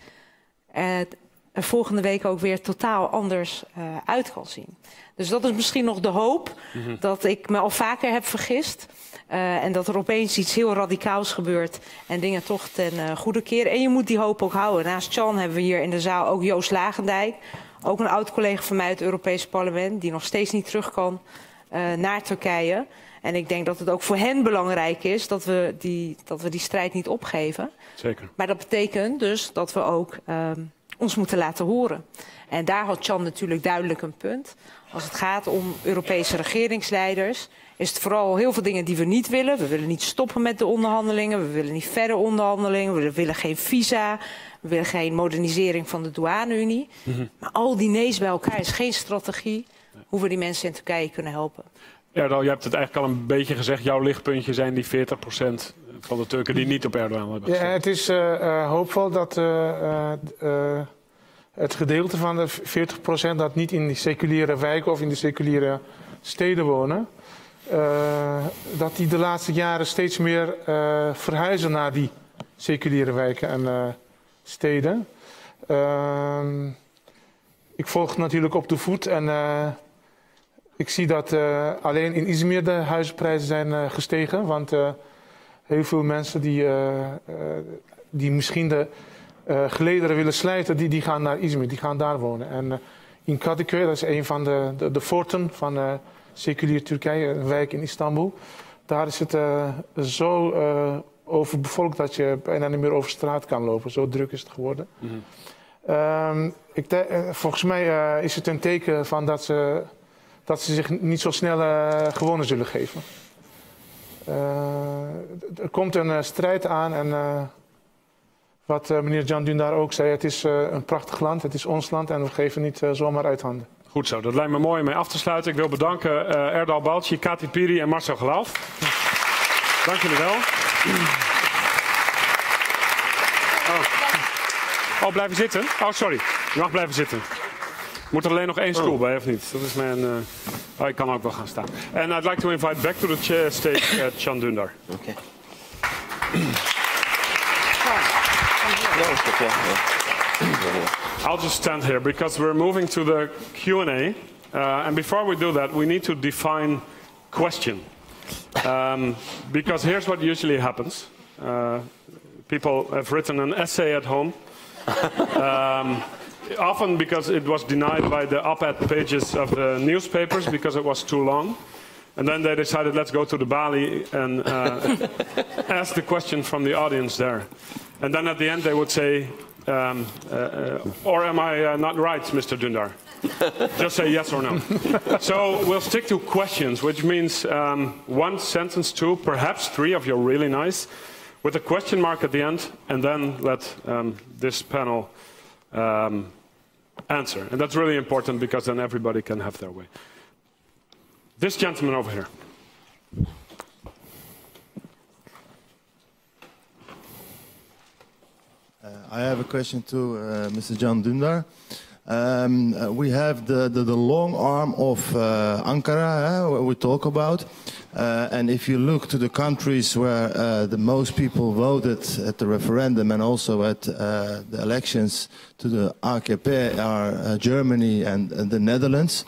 er volgende week ook weer totaal anders uit kan zien. Dus dat is misschien nog de hoop dat ik me al vaker heb vergist. En dat er opeens iets heel radicaals gebeurt en dingen toch ten goede keren. En je moet die hoop ook houden. Naast Can hebben we hier in de zaal ook Joost Lagendijk. Ook een oud-collega van mij uit het Europese parlement die nog steeds niet terug kan naar Turkije. En ik denk dat het ook voor hen belangrijk is dat we die strijd niet opgeven. Zeker. Maar dat betekent dus dat we ook ons moeten laten horen. En daar had Can natuurlijk duidelijk een punt. Als het gaat om Europese regeringsleiders, is het vooral heel veel dingen die we niet willen. We willen niet stoppen met de onderhandelingen. We willen niet verder onderhandelingen. We willen geen visa. We willen geen modernisering van de douane-Unie. Maar al die nee's bij elkaar is geen strategie hoe we die mensen in Turkije kunnen helpen. Erdal, je hebt het eigenlijk al een beetje gezegd. Jouw lichtpuntje zijn die 40% van de Turken die niet op Erdogan hebben gestemd. Ja, het is hoopvol dat het gedeelte van de 40% dat niet in die seculiere wijken of in de seculiere steden wonen, dat die de laatste jaren steeds meer verhuizen naar die seculiere wijken en steden. Ik volg natuurlijk op de voet en ik zie dat alleen in Izmir de huizenprijzen zijn gestegen. Want heel veel mensen die misschien de gelederen willen slijten, die gaan naar Izmir, die gaan daar wonen. En in Kadıköy, dat is een van de forten van seculier Turkije, een wijk in Istanbul. Daar is het zo overbevolkt dat je bijna niet meer over straat kan lopen. Zo druk is het geworden. Volgens mij is het een teken van dat ze zich niet zo snel gewonnen zullen geven. Er komt een strijd aan en wat meneer Can Dündar ook zei, het is een prachtig land, het is ons land en we geven niet zomaar uit handen. Goed zo, dat lijkt me mooi om mee af te sluiten. Ik wil bedanken Erdal Balci, Kati Piri en Marcel Geloof. Dank jullie wel. Oh, blijven zitten? Oh, sorry. Je mag blijven zitten. Moet er alleen nog één stoel bij, of niet? Dat is mijn... ik kan ook wel gaan staan. And I'd like to invite back to the stage Can Dündar. Okay. I'll just stand here because we're moving to the Q&A. And before we do that, we need to define question. Because here's what usually happens. People have written an essay at home. Often because it was denied by the op-ed pages of the newspapers because it was too long. And then they decided, let's go to the Balie and ask the question from the audience there. And then at the end they would say, or am I not right, Mr. Dündar? Just say yes or no. So we'll stick to questions, which means 1 sentence, 2, perhaps 3 if you're really nice, with a question mark at the end, and then let this panel answer. And that's really important because then everybody can have their way. This gentleman over here. I have a question to Mr. Can Dündar. We have the long arm of Ankara, we talk about. And if you look to the countries where the most people voted at the referendum and also at the elections to the AKP are Germany and the Netherlands.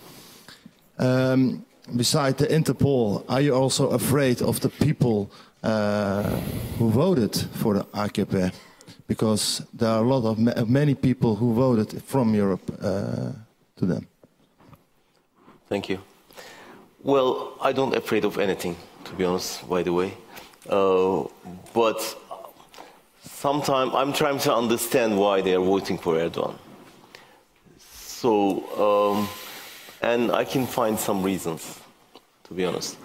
Besides the Interpol, are you also afraid of the people who voted for the AKP? Because there are a lot of many people who voted from Europe to them. Thank you. Well, I don't afraid of anything, to be honest, by the way. But sometimes I'm trying to understand why they are voting for Erdogan. So, and I can find some reasons, to be honest.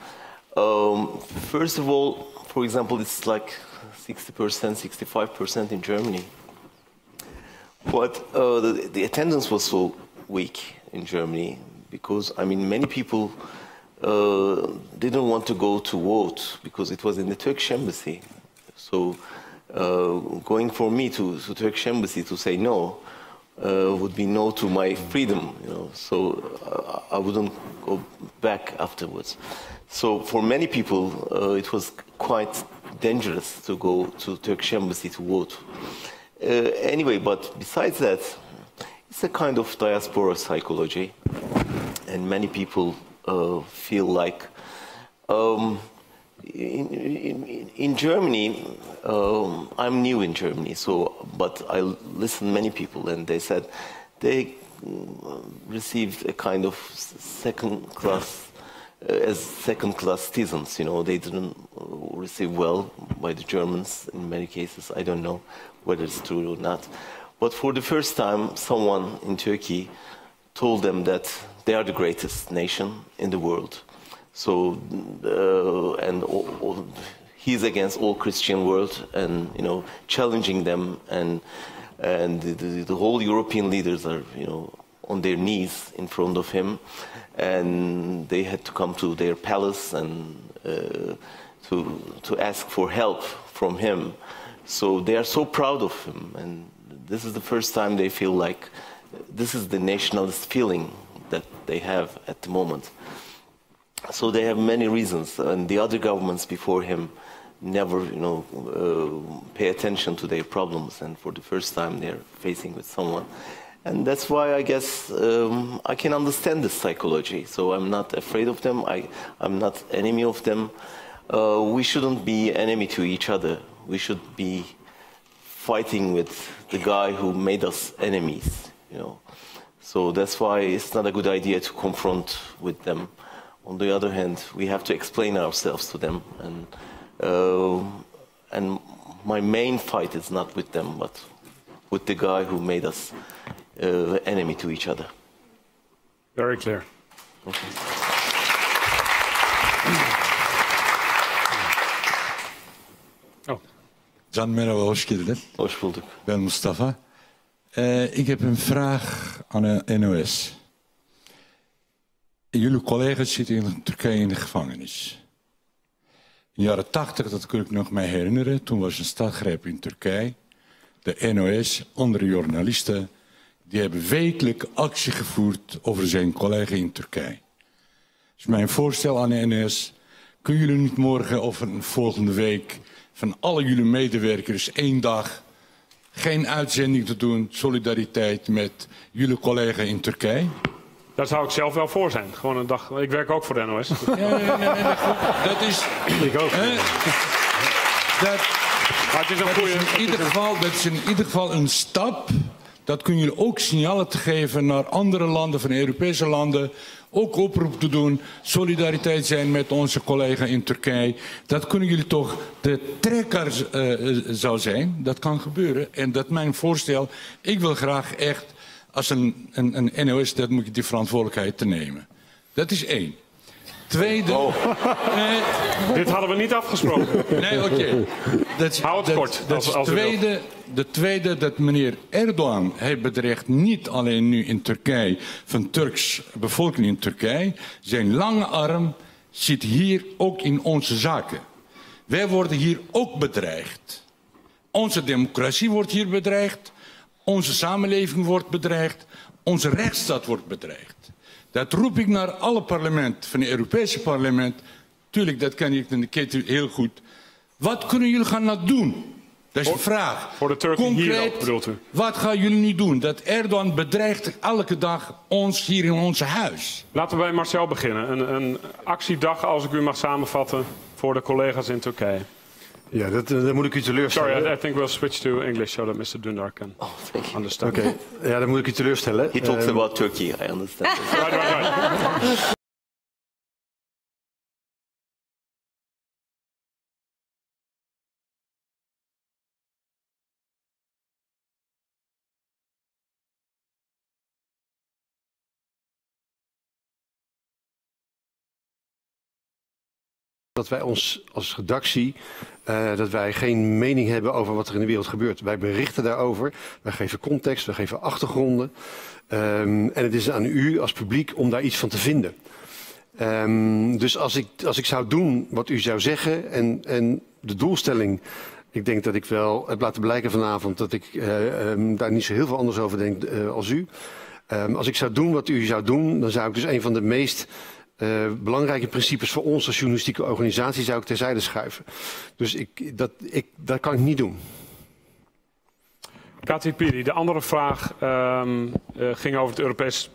First of all, for example, it's like 60%, 65% in Germany. But the attendance was so weak in Germany because, I mean, many people didn't want to go to vote because it was in the Turkish embassy. So going for me to the Turkish embassy to say no would be no to my freedom, you know. So I wouldn't go back afterwards. So for many people, it was quite dangerous to go to the Turkish embassy to vote. Anyway, but besides that, it's a kind of diaspora psychology, and many people feel like in Germany, I'm new in Germany, but I listened to many people, and they said they received a kind of second-class citizens. You know, they didn't receive well by the Germans in many cases. I don't know whether it's true or not. But for the first time, someone in Turkey told them that they are the greatest nation in the world. So, and he's against all Christian world, and you know, challenging them, and the whole European leaders are, you know, on their knees in front of him, and they had to come to their palace and to ask for help from him. So they are so proud of him, and this is the first time they feel like this is the nationalist feeling that they have at the moment. So they have many reasons, and the other governments before him never, you know, pay attention to their problems, and for the first time they're facing with someone. And that's why I guess I can understand this psychology. So I'm not afraid of them. I'm not enemy of them. We shouldn't be enemy to each other. We should be fighting with the guy who made us enemies, you know. So that's why it's not a good idea to confront with them. On the other hand, we have to explain ourselves to them, and my main fight is not with them, but with the guy who made us enemy to each other. Very clear. Okay. Oh. Can, merhaba, hoş geldin. Hoş bulduk. Ben Mustafa. Ik heb een vraag aan de NOS. Jullie collega's zitten in Turkije in de gevangenis. In de jaren 80, dat kun ik nog mij herinneren, toen was een staatsgreep in Turkije. De NOS, andere journalisten, die hebben wekelijk actie gevoerd over zijn collega in Turkije. Dus mijn voorstel aan de NOS, kunnen jullie niet morgen of een volgende week van alle jullie medewerkers 1 dag geen uitzending te doen, solidariteit met jullie collega in Turkije? Daar zou ik zelf wel voor zijn. Gewoon een dag. Ik werk ook voor de NOS. Nee, dat is... Ik ook. Dat, het is een goede... Dat is in ieder geval een stap. Dat kunnen jullie ook signalen te geven naar andere landen, van Europese landen. Ook oproep te doen, solidariteit zijn met onze collega in Turkije. Dat kunnen jullie toch de trekker zou zijn. Dat kan gebeuren. En dat mijn voorstel, ik wil graag echt, als een NOS, dat moet je die verantwoordelijkheid te nemen. Dat is 1. Tweede... Dit hadden we niet afgesproken. Nee, oké. Hou het kort. De tweede, dat meneer Erdogan, hij bedreigt niet alleen nu in Turkije, van Turks bevolking in Turkije. Zijn lange arm zit hier ook in onze zaken. Wij worden hier ook bedreigd. Onze democratie wordt hier bedreigd. Onze samenleving wordt bedreigd. Onze rechtsstaat wordt bedreigd. Dat roep ik naar alle parlementen, van het Europese parlement. Tuurlijk, dat kan ik de keten heel goed. Wat kunnen jullie gaan doen? Dat is de vraag. Voor de Turken hier ook, bedoelt u? Wat gaan jullie nu doen? Dat Erdogan bedreigt elke dag ons hier in ons huis. Laten we bij Marcel beginnen. Een actiedag, als ik u mag samenvatten, voor de collega's in Turkije. Ja, dat moet ik u teleurstellen. Sorry, I think we'll switch to English so that Mr. Dündar can understand. Oké, ja, dan moet ik u teleurstellen. He talks about Turkey, I understand. Right. Dat wij ons als redactie, dat wij geen mening hebben over wat er in de wereld gebeurt. Wij berichten daarover, wij geven context, wij geven achtergronden. En het is aan u als publiek om daar iets van te vinden. Dus als ik zou doen wat u zou zeggen en de doelstelling... Ik denk dat ik wel heb laten blijken vanavond dat ik daar niet zo heel veel anders over denk als u. Als ik zou doen wat u zou doen, dan zou ik dus een van de meest... belangrijke principes voor ons als journalistieke organisatie zou ik terzijde schuiven. Dus dat kan ik niet doen. Kati Piri, de andere vraag ging over het Europees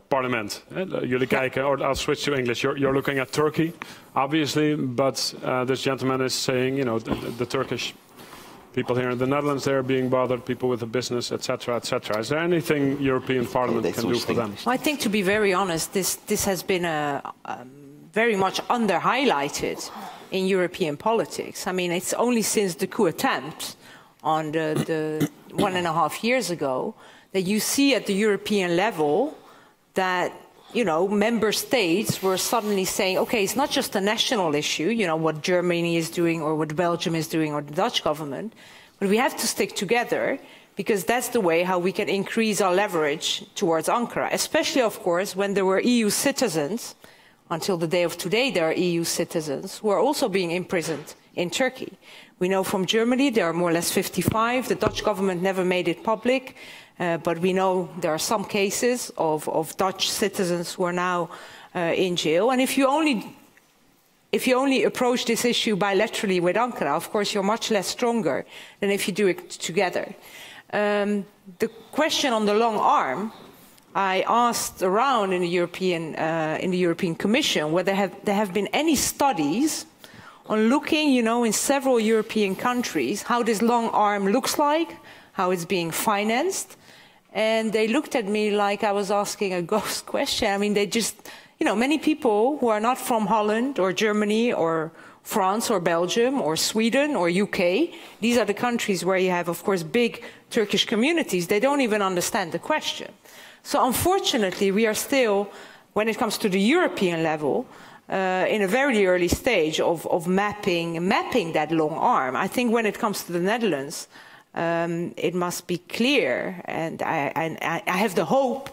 parlement. Jullie kijken, I'll switch to English. You're looking at Turkey, obviously, but this gentleman is saying, you know, the Turkish people here in the Netherlands, they're being bothered, people with a business, etc., etc. Is there anything European Parliament can do for them? Well, I think, to be very honest, this has been very much under-highlighted in European politics. I mean, it's only since the coup attempt on the 1.5 years ago that you see at the European level that, you know, member states were suddenly saying, okay, it's not just a national issue, you know, what Germany is doing or what Belgium is doing or the Dutch government, but we have to stick together because that's the way how we can increase our leverage towards Ankara, especially, of course, when there were EU citizens, until the day of today there are EU citizens, who are also being imprisoned in Turkey. We know from Germany there are more or less 55. The Dutch government never made it public. But we know there are some cases of Dutch citizens who are now in jail. And if you only approach this issue bilaterally with Ankara, of course you're much less stronger than if you do it together. The question on the long arm, I asked around in the European Commission whether there have been any studies on looking, you know, in several European countries, how this long arm looks like, how it's being financed. And they looked at me like I was asking a ghost question. I mean, they just, you know, many people who are not from Holland or Germany or France or Belgium or Sweden or UK, these are the countries where you have, of course, big Turkish communities. They don't even understand the question. So unfortunately, we are still, when it comes to the European level, in a very early stage of mapping that long arm. I think when it comes to the Netherlands, it must be clear, and I have the hope.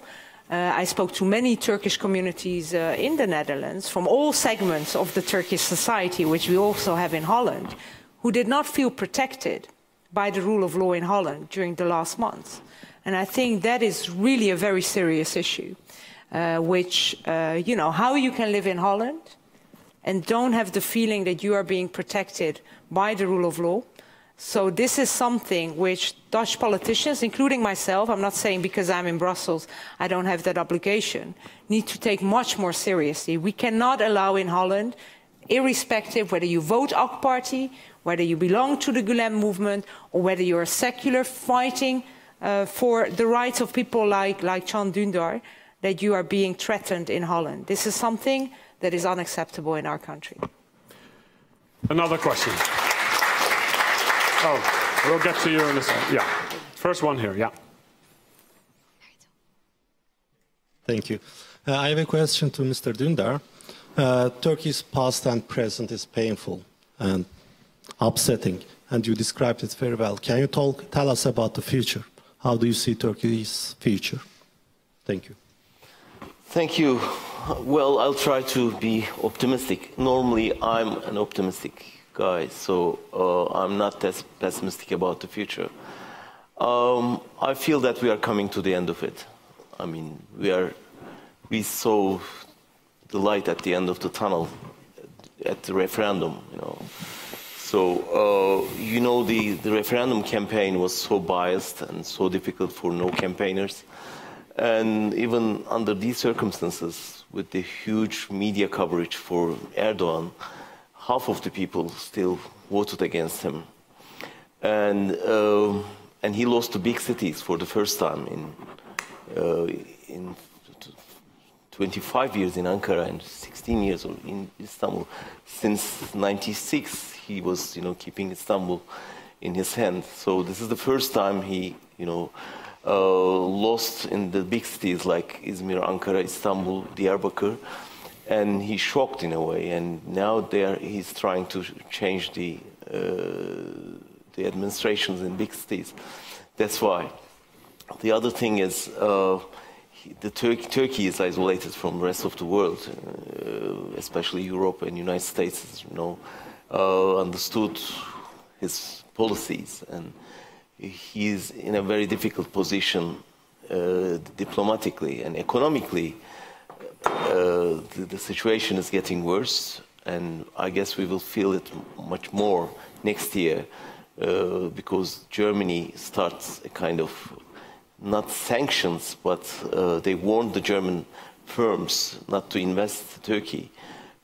I spoke to many Turkish communities in the Netherlands from all segments of the Turkish society, which we also have in Holland, who did not feel protected by the rule of law in Holland during the last months. And I think that is really a very serious issue, which, you know, how you can live in Holland and don't have the feeling that you are being protected by the rule of law. So this is something which Dutch politicians, including myself, I'm not saying because I'm in Brussels, I don't have that obligation, need to take much more seriously. We cannot allow in Holland irrespective whether you vote AK Party, whether you belong to the Gulen movement, or whether you're a secular fighting for the rights of people like Can Dündar, that you are being threatened in Holland. This is something that is unacceptable in our country. Another question. Oh, we'll get to you in a second. Yeah, first one here, yeah. Thank you. I have a question to Mr. Dündar. Turkey's past and present is painful and upsetting, and you described it very well. Can you tell us about the future? How do you see Turkey's future? Thank you. Thank you. Well, I'll try to be optimistic. Normally, I'm an optimistic guy, so I'm not as pessimistic about the future. I feel that we are coming to the end of it. I mean, we saw the light at the end of the tunnel at the referendum, you know. So, you know, the referendum campaign was so biased and so difficult for no campaigners. And even under these circumstances, with the huge media coverage for Erdogan, half of the people still voted against him. And he lost the big cities for the first time in 25 years in Ankara and 16 years in Istanbul. Since '96, he was, you know, keeping Istanbul in his hand. So this is the first time he, you know, lost in the big cities like Izmir, Ankara, Istanbul, Diyarbakir, and he's shocked in a way. And now he's trying to change the administrations in big cities. That's why. The other thing is, Turkey is isolated from the rest of the world, especially Europe and United States, you know, understood his policies, and he's in a very difficult position diplomatically and economically. The situation is getting worse, and I guess we will feel it much more next year because Germany starts a kind of, not sanctions, but they warned the German firms not to invest in Turkey,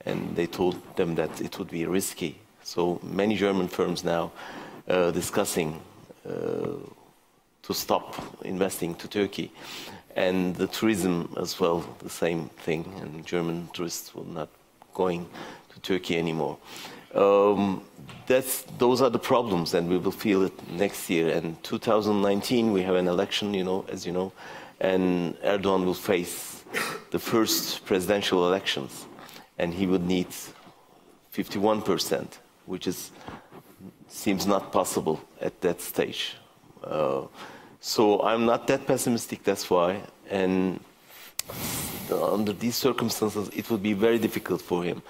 and they told them that it would be risky. So many German firms now discussing to stop investing to Turkey, and the tourism as well, the same thing, and German tourists will not going to Turkey anymore. Those are the problems, and we will feel it next year. And 2019, we have an election, you know, as you know, and Erdogan will face the first presidential elections, and he would need 51%, which seems not possible at that stage. So I'm not that pessimistic, that's why. And under these circumstances, it would be very difficult for him.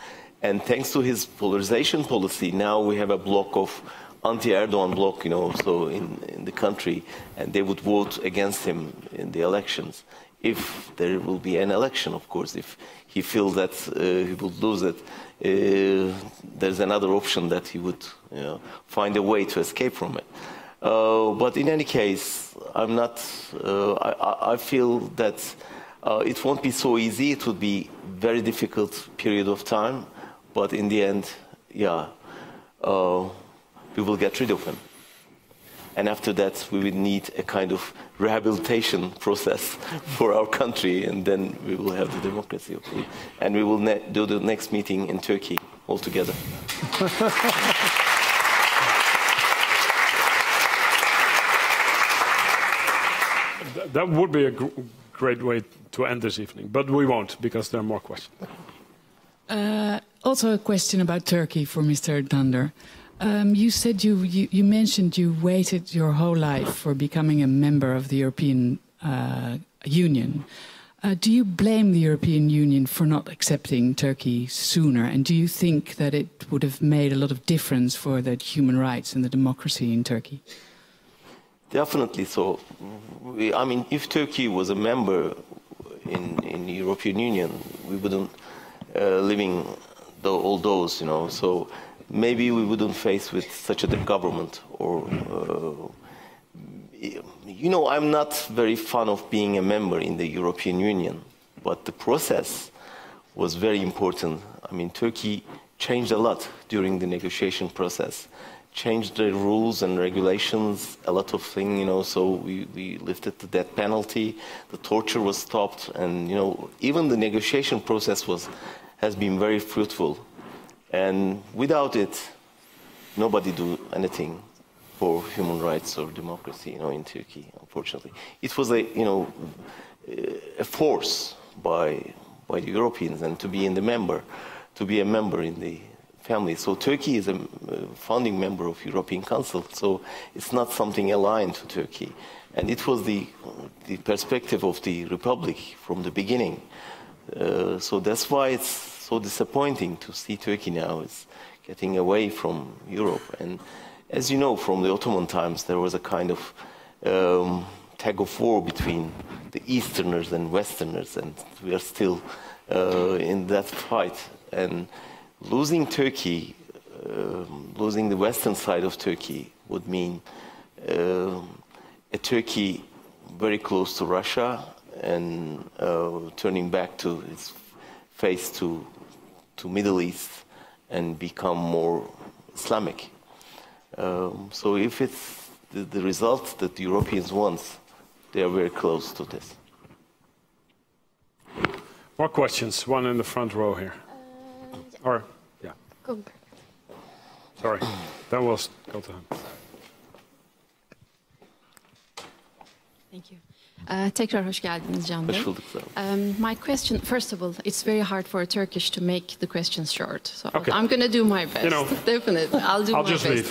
And thanks to his polarization policy, now we have a block of anti-Erdogan bloc, you know, so in the country, and they would vote against him in the elections. If there will be an election, of course, if he feels that he would lose it, there's another option that he would, you know, find a way to escape from it. But in any case, I'm not. I feel that it won't be so easy. It would be very difficult period of time. But in the end, yeah, we will get rid of him. And after that, we will need a kind of rehabilitation process for our country, and then we will have the democracy, okay? And we will do the next meeting in Turkey all together. That would be a great way to end this evening, but we won't, because there are more questions. Also a question about Turkey for Mr. Dündar. You said you mentioned you waited your whole life for becoming a member of the European Union. Do you blame the European Union for not accepting Turkey sooner? And do you think that it would have made a lot of difference for the human rights and the democracy in Turkey? Definitely so. I mean, if Turkey was a member in the European Union, we wouldn't living all those, you know. So maybe we wouldn't face with such a government, or you know, I'm not very fond of being a member in the European Union, but the process was very important. I mean, Turkey changed a lot during the negotiation process. Changed the rules and regulations, a lot of things, you know, so we lifted the death penalty, the torture was stopped, and, you know, even the negotiation process has been very fruitful. And without it, nobody do anything for human rights or democracy, you know, in Turkey, unfortunately. It was a force by the Europeans, and to be a member in the family. So Turkey is a founding member of European Council, so it's not something alien to Turkey. And it was the perspective of the Republic from the beginning. So that's why it's so disappointing to see Turkey now is getting away from Europe. And as you know, from the Ottoman times, there was a kind of tug of war between the Easterners and Westerners, and we are still in that fight. And losing Turkey, losing the western side of Turkey would mean a Turkey very close to Russia and turning back to its face to Middle East and become more Islamic. So if it's the result that the Europeans want, they are very close to this. More questions? One in the front row here. Or, yeah. Sorry, then we'll go to him. Thank you. Tekrar hoş geldiniz Can Bey. My question, first of all, it's very hard for a Turkish to make the questions short. So okay. I'm going to do my best. You know, definitely, I'll do my best.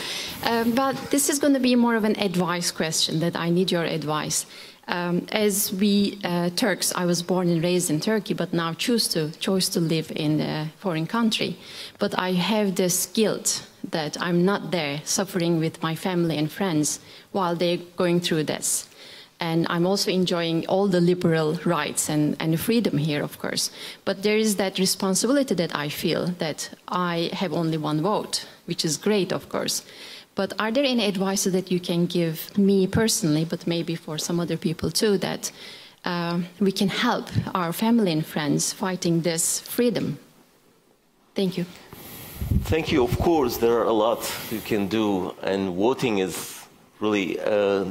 But this is going to be more of an advice question that I need your advice. As we Turks, I was born and raised in Turkey, but now choose to live in a foreign country. But I have this guilt that I'm not there, suffering with my family and friends while they're going through this. And I'm also enjoying all the liberal rights and the freedom here, of course. But there is that responsibility that I feel that I have only one vote, which is great, of course. But are there any advice that you can give me personally, but maybe for some other people too, that we can help our family and friends fighting this freedom? Thank you. Thank you. Of course, there are a lot you can do, and voting is really,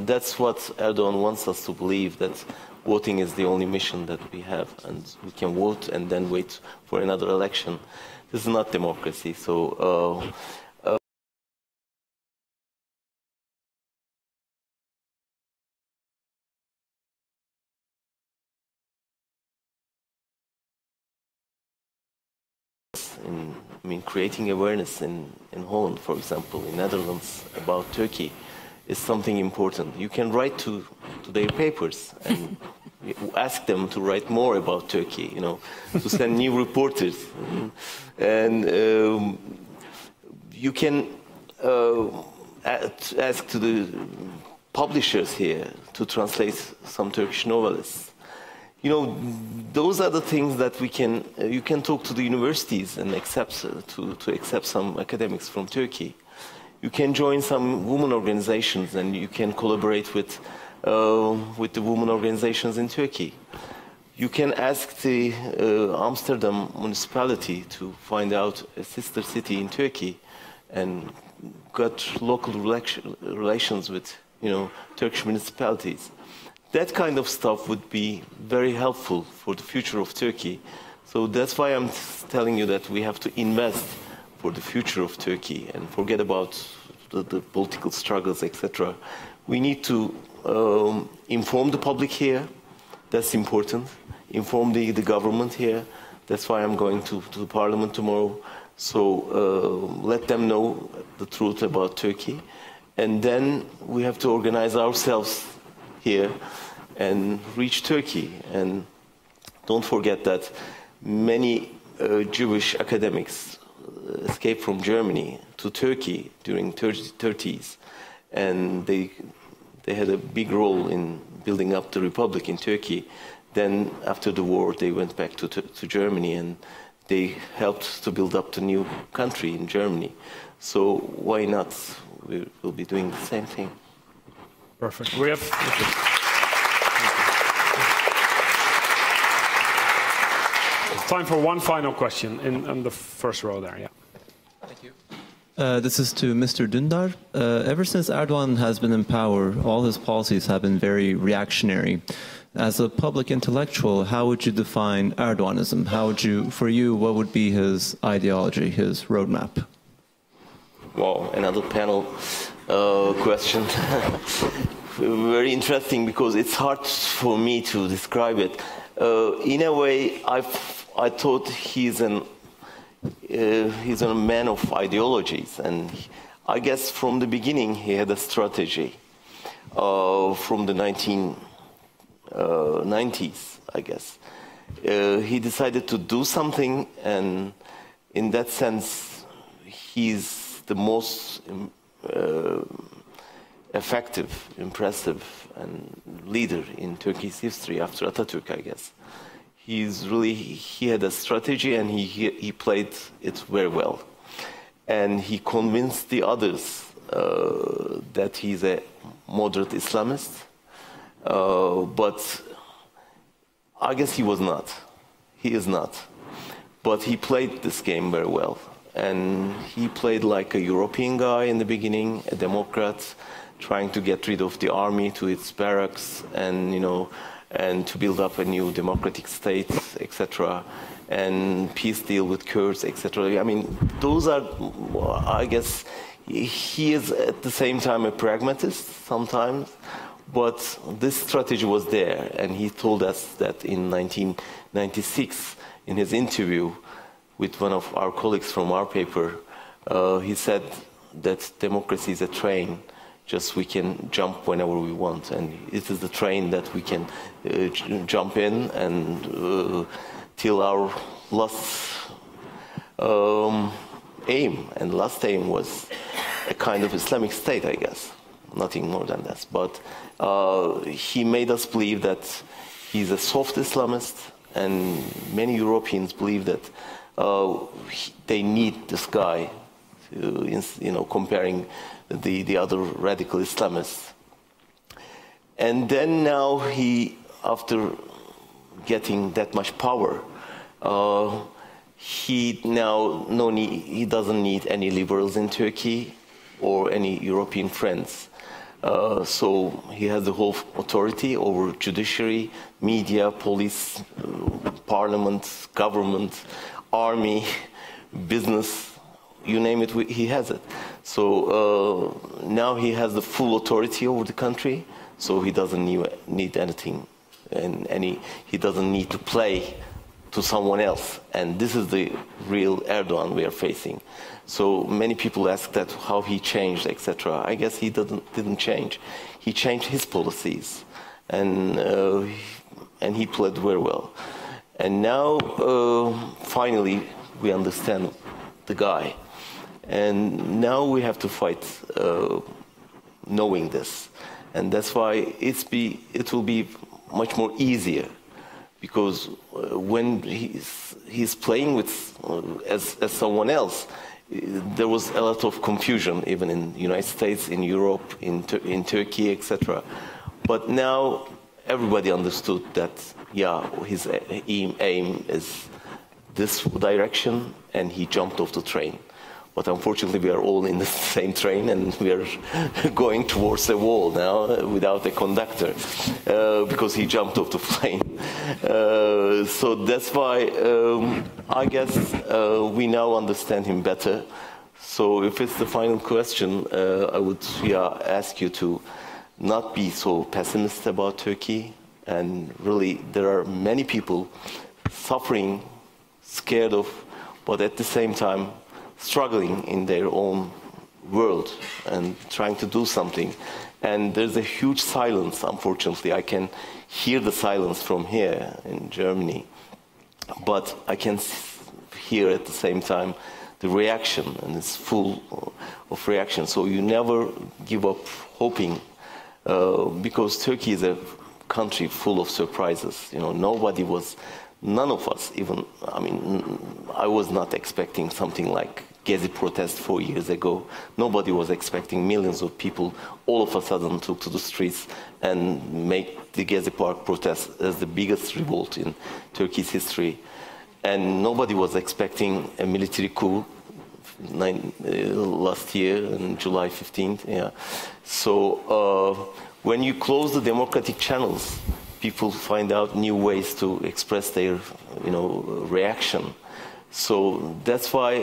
that's what Erdogan wants us to believe, that voting is the only mission that we have, and we can vote and then wait for another election. This is not democracy. So. Creating awareness in Holland, for example, in Netherlands, about Turkey is something important. You can write to their papers and ask them to write more about Turkey, you know, to send new reporters. And you can ask to the publishers here to translate some Turkish novelists. You know, those are the things that we can. You can talk to the universities and accept some academics from Turkey. You can join some women organizations and you can collaborate with the women organizations in Turkey. You can ask the Amsterdam municipality to find out a sister city in Turkey and got local relations with, you know, Turkish municipalities. That kind of stuff would be very helpful for the future of Turkey. So that's why I'm telling you that we have to invest for the future of Turkey and forget about the political struggles, etc. We need to inform the public here. That's important. Inform the government here. That's why I'm going to the parliament tomorrow. So let them know the truth about Turkey. And then we have to organize ourselves here and reach Turkey. And don't forget that many Jewish academics escaped from Germany to Turkey during the 30s, and they had a big role in building up the republic in Turkey. Then after the war they went back to Germany, and they helped to build up the new country in Germany. So why not? We'll be doing the same thing. Perfect. We have time for one final question in the first row there. Yeah. Thank you. This is to Mr. Dündar. Ever since Erdogan has been in power, all his policies have been very reactionary. As a public intellectual, how would you define Erdoganism? How would you, for you, what would be his ideology, his roadmap? Wow, another panel question. Very interesting because it's hard for me to describe it. In a way, I thought he's a man of ideologies, and I guess from the beginning he had a strategy. From the 1990s, I guess. He decided to do something, and in that sense, he's the most effective, impressive, and leader in Turkey's history after Atatürk, I guess. He had a strategy, and he played it very well. And he convinced the others that he's a moderate Islamist, but I guess he was not. He is not. But he played this game very well. And he played like a European guy in the beginning, a Democrat, trying to get rid of the army to its barracks, and and to build up a new democratic state, etc., and peace deal with Kurds, etc. I mean, those are, I guess, he is at the same time a pragmatist sometimes, but this strategy was there, and he told us that in 1996, in his interview with one of our colleagues from our paper, he said that democracy is a train, just we can jump whenever we want, and it is the train that we can jump in and till our last aim, and last aim was a kind of Islamic State, I guess, nothing more than that. But he made us believe that he's a soft Islamist, and many Europeans believe that they need this guy, comparing the other radical Islamists. And then now after getting that much power, he doesn't need any liberals in Turkey or any European friends. So he has the whole authority over judiciary, media, police, parliament, government, army, business, you name it, he has it. So now he has the full authority over the country, so he doesn't need anything, and he doesn't need to play to someone else. And this is the real Erdogan we are facing. So many people ask that how he changed, etc. I guess he didn't change. He changed his policies, and he played very well. And now, finally, we understand the guy. And now we have to fight knowing this. And that's why it will be much more easier, because when he's playing with as someone else, there was a lot of confusion, even in the United States, in Europe, in Turkey, etc. But now everybody understood that, yeah, his aim is this direction, and he jumped off the train. But unfortunately, we are all in the same train, and we are going towards a wall now without a conductor, because he jumped off the plane. So that's why I guess we now understand him better. So if it's the final question, I would ask you to not be so pessimistic about Turkey. And really, there are many people suffering, scared of, but at the same time, struggling in their own world and trying to do something. And there's a huge silence, unfortunately. I can hear the silence from here in Germany, but I can hear at the same time the reaction, and it's full of reaction. So you never give up hoping, because Turkey is a country full of surprises. None of us even, I was not expecting something like Gezi protest 4 years ago. Nobody was expecting millions of people all of a sudden took to the streets and make the Gezi Park protest as the biggest revolt in Turkey's history. And nobody was expecting a military coup last year, on July 15th. Yeah. So when you close the democratic channels, people find out new ways to express their, reaction. So that's why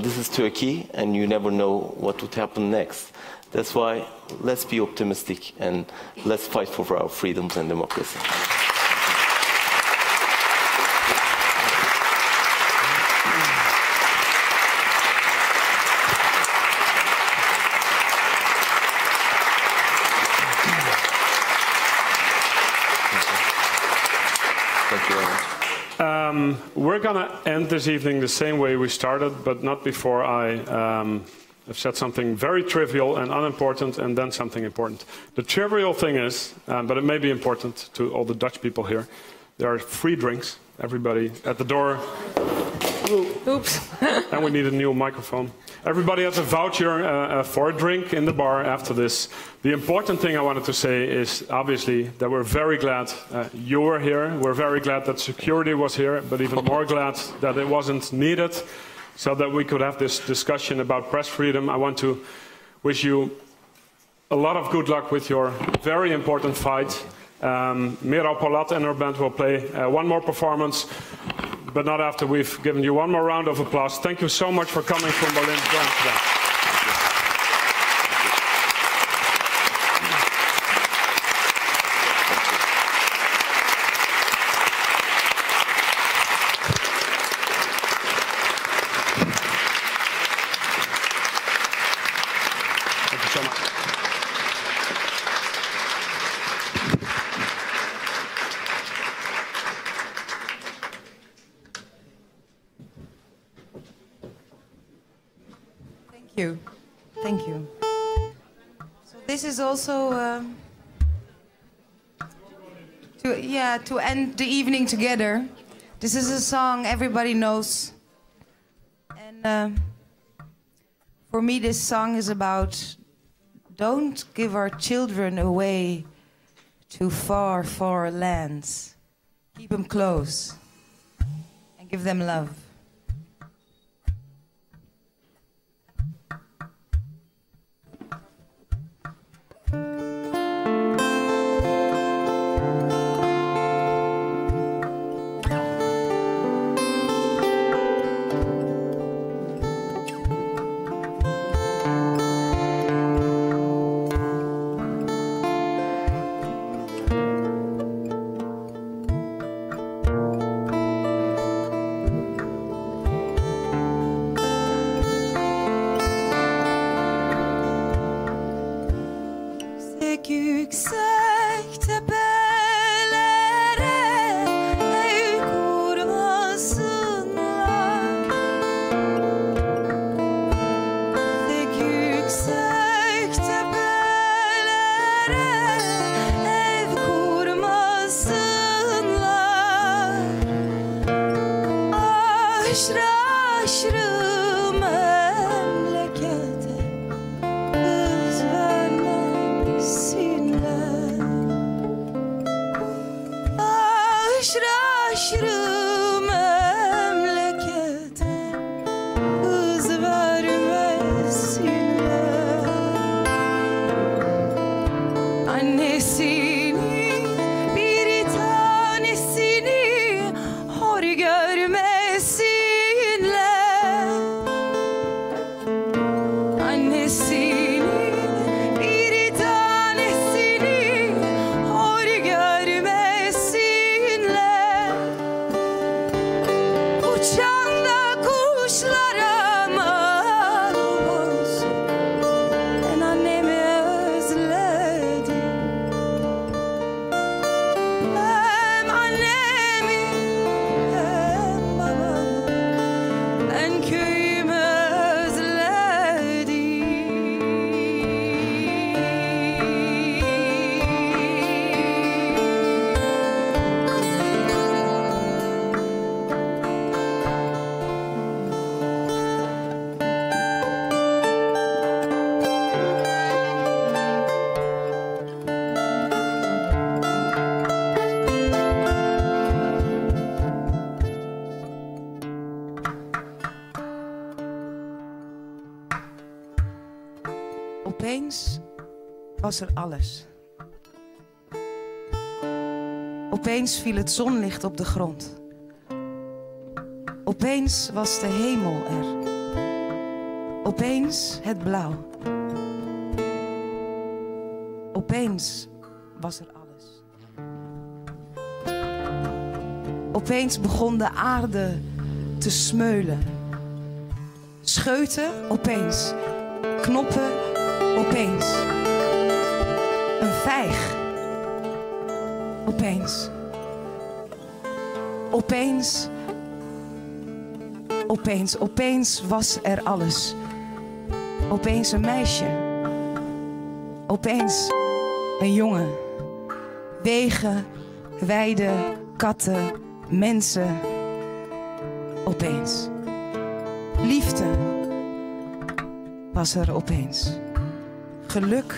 this is Turkey, and you never know what would happen next. That's why let's be optimistic and let's fight for our freedoms and democracy. We're going to end this evening the same way we started, but not before I have said something very trivial and unimportant, and then something important. The trivial thing is, but it may be important to all the Dutch people here, there are free drinks, everybody at the door. Oops. And we need a new microphone. Everybody has a voucher for a drink in the bar after this. The important thing I wanted to say is obviously that we're very glad you were here. We're very glad that security was here, but even more glad that it wasn't needed so that we could have this discussion about press freedom. I want to wish you a lot of good luck with your very important fight. Miro Polat and her band will play one more performance, but not after we've given you one more round of applause. Thank you so much for coming from Berlin to Amsterdam. Thank you so much. Thank you. So this is also to end the evening together. This is a song everybody knows, and for me this song is about don't give our children away to far, far lands. Keep them close and give them love. Opeens was er alles. Opeens viel het zonlicht op de grond. Opeens was de hemel er. Opeens het blauw. Opeens was er alles. Opeens begon de aarde te smeulen. Scheuten, opeens. Knoppen, opeens. Een vijg. Opeens. Opeens. Opeens. Opeens was er alles. Opeens een meisje. Opeens een jongen. Wegen, weiden, katten, mensen. Opeens. Liefde was er opeens. Geluk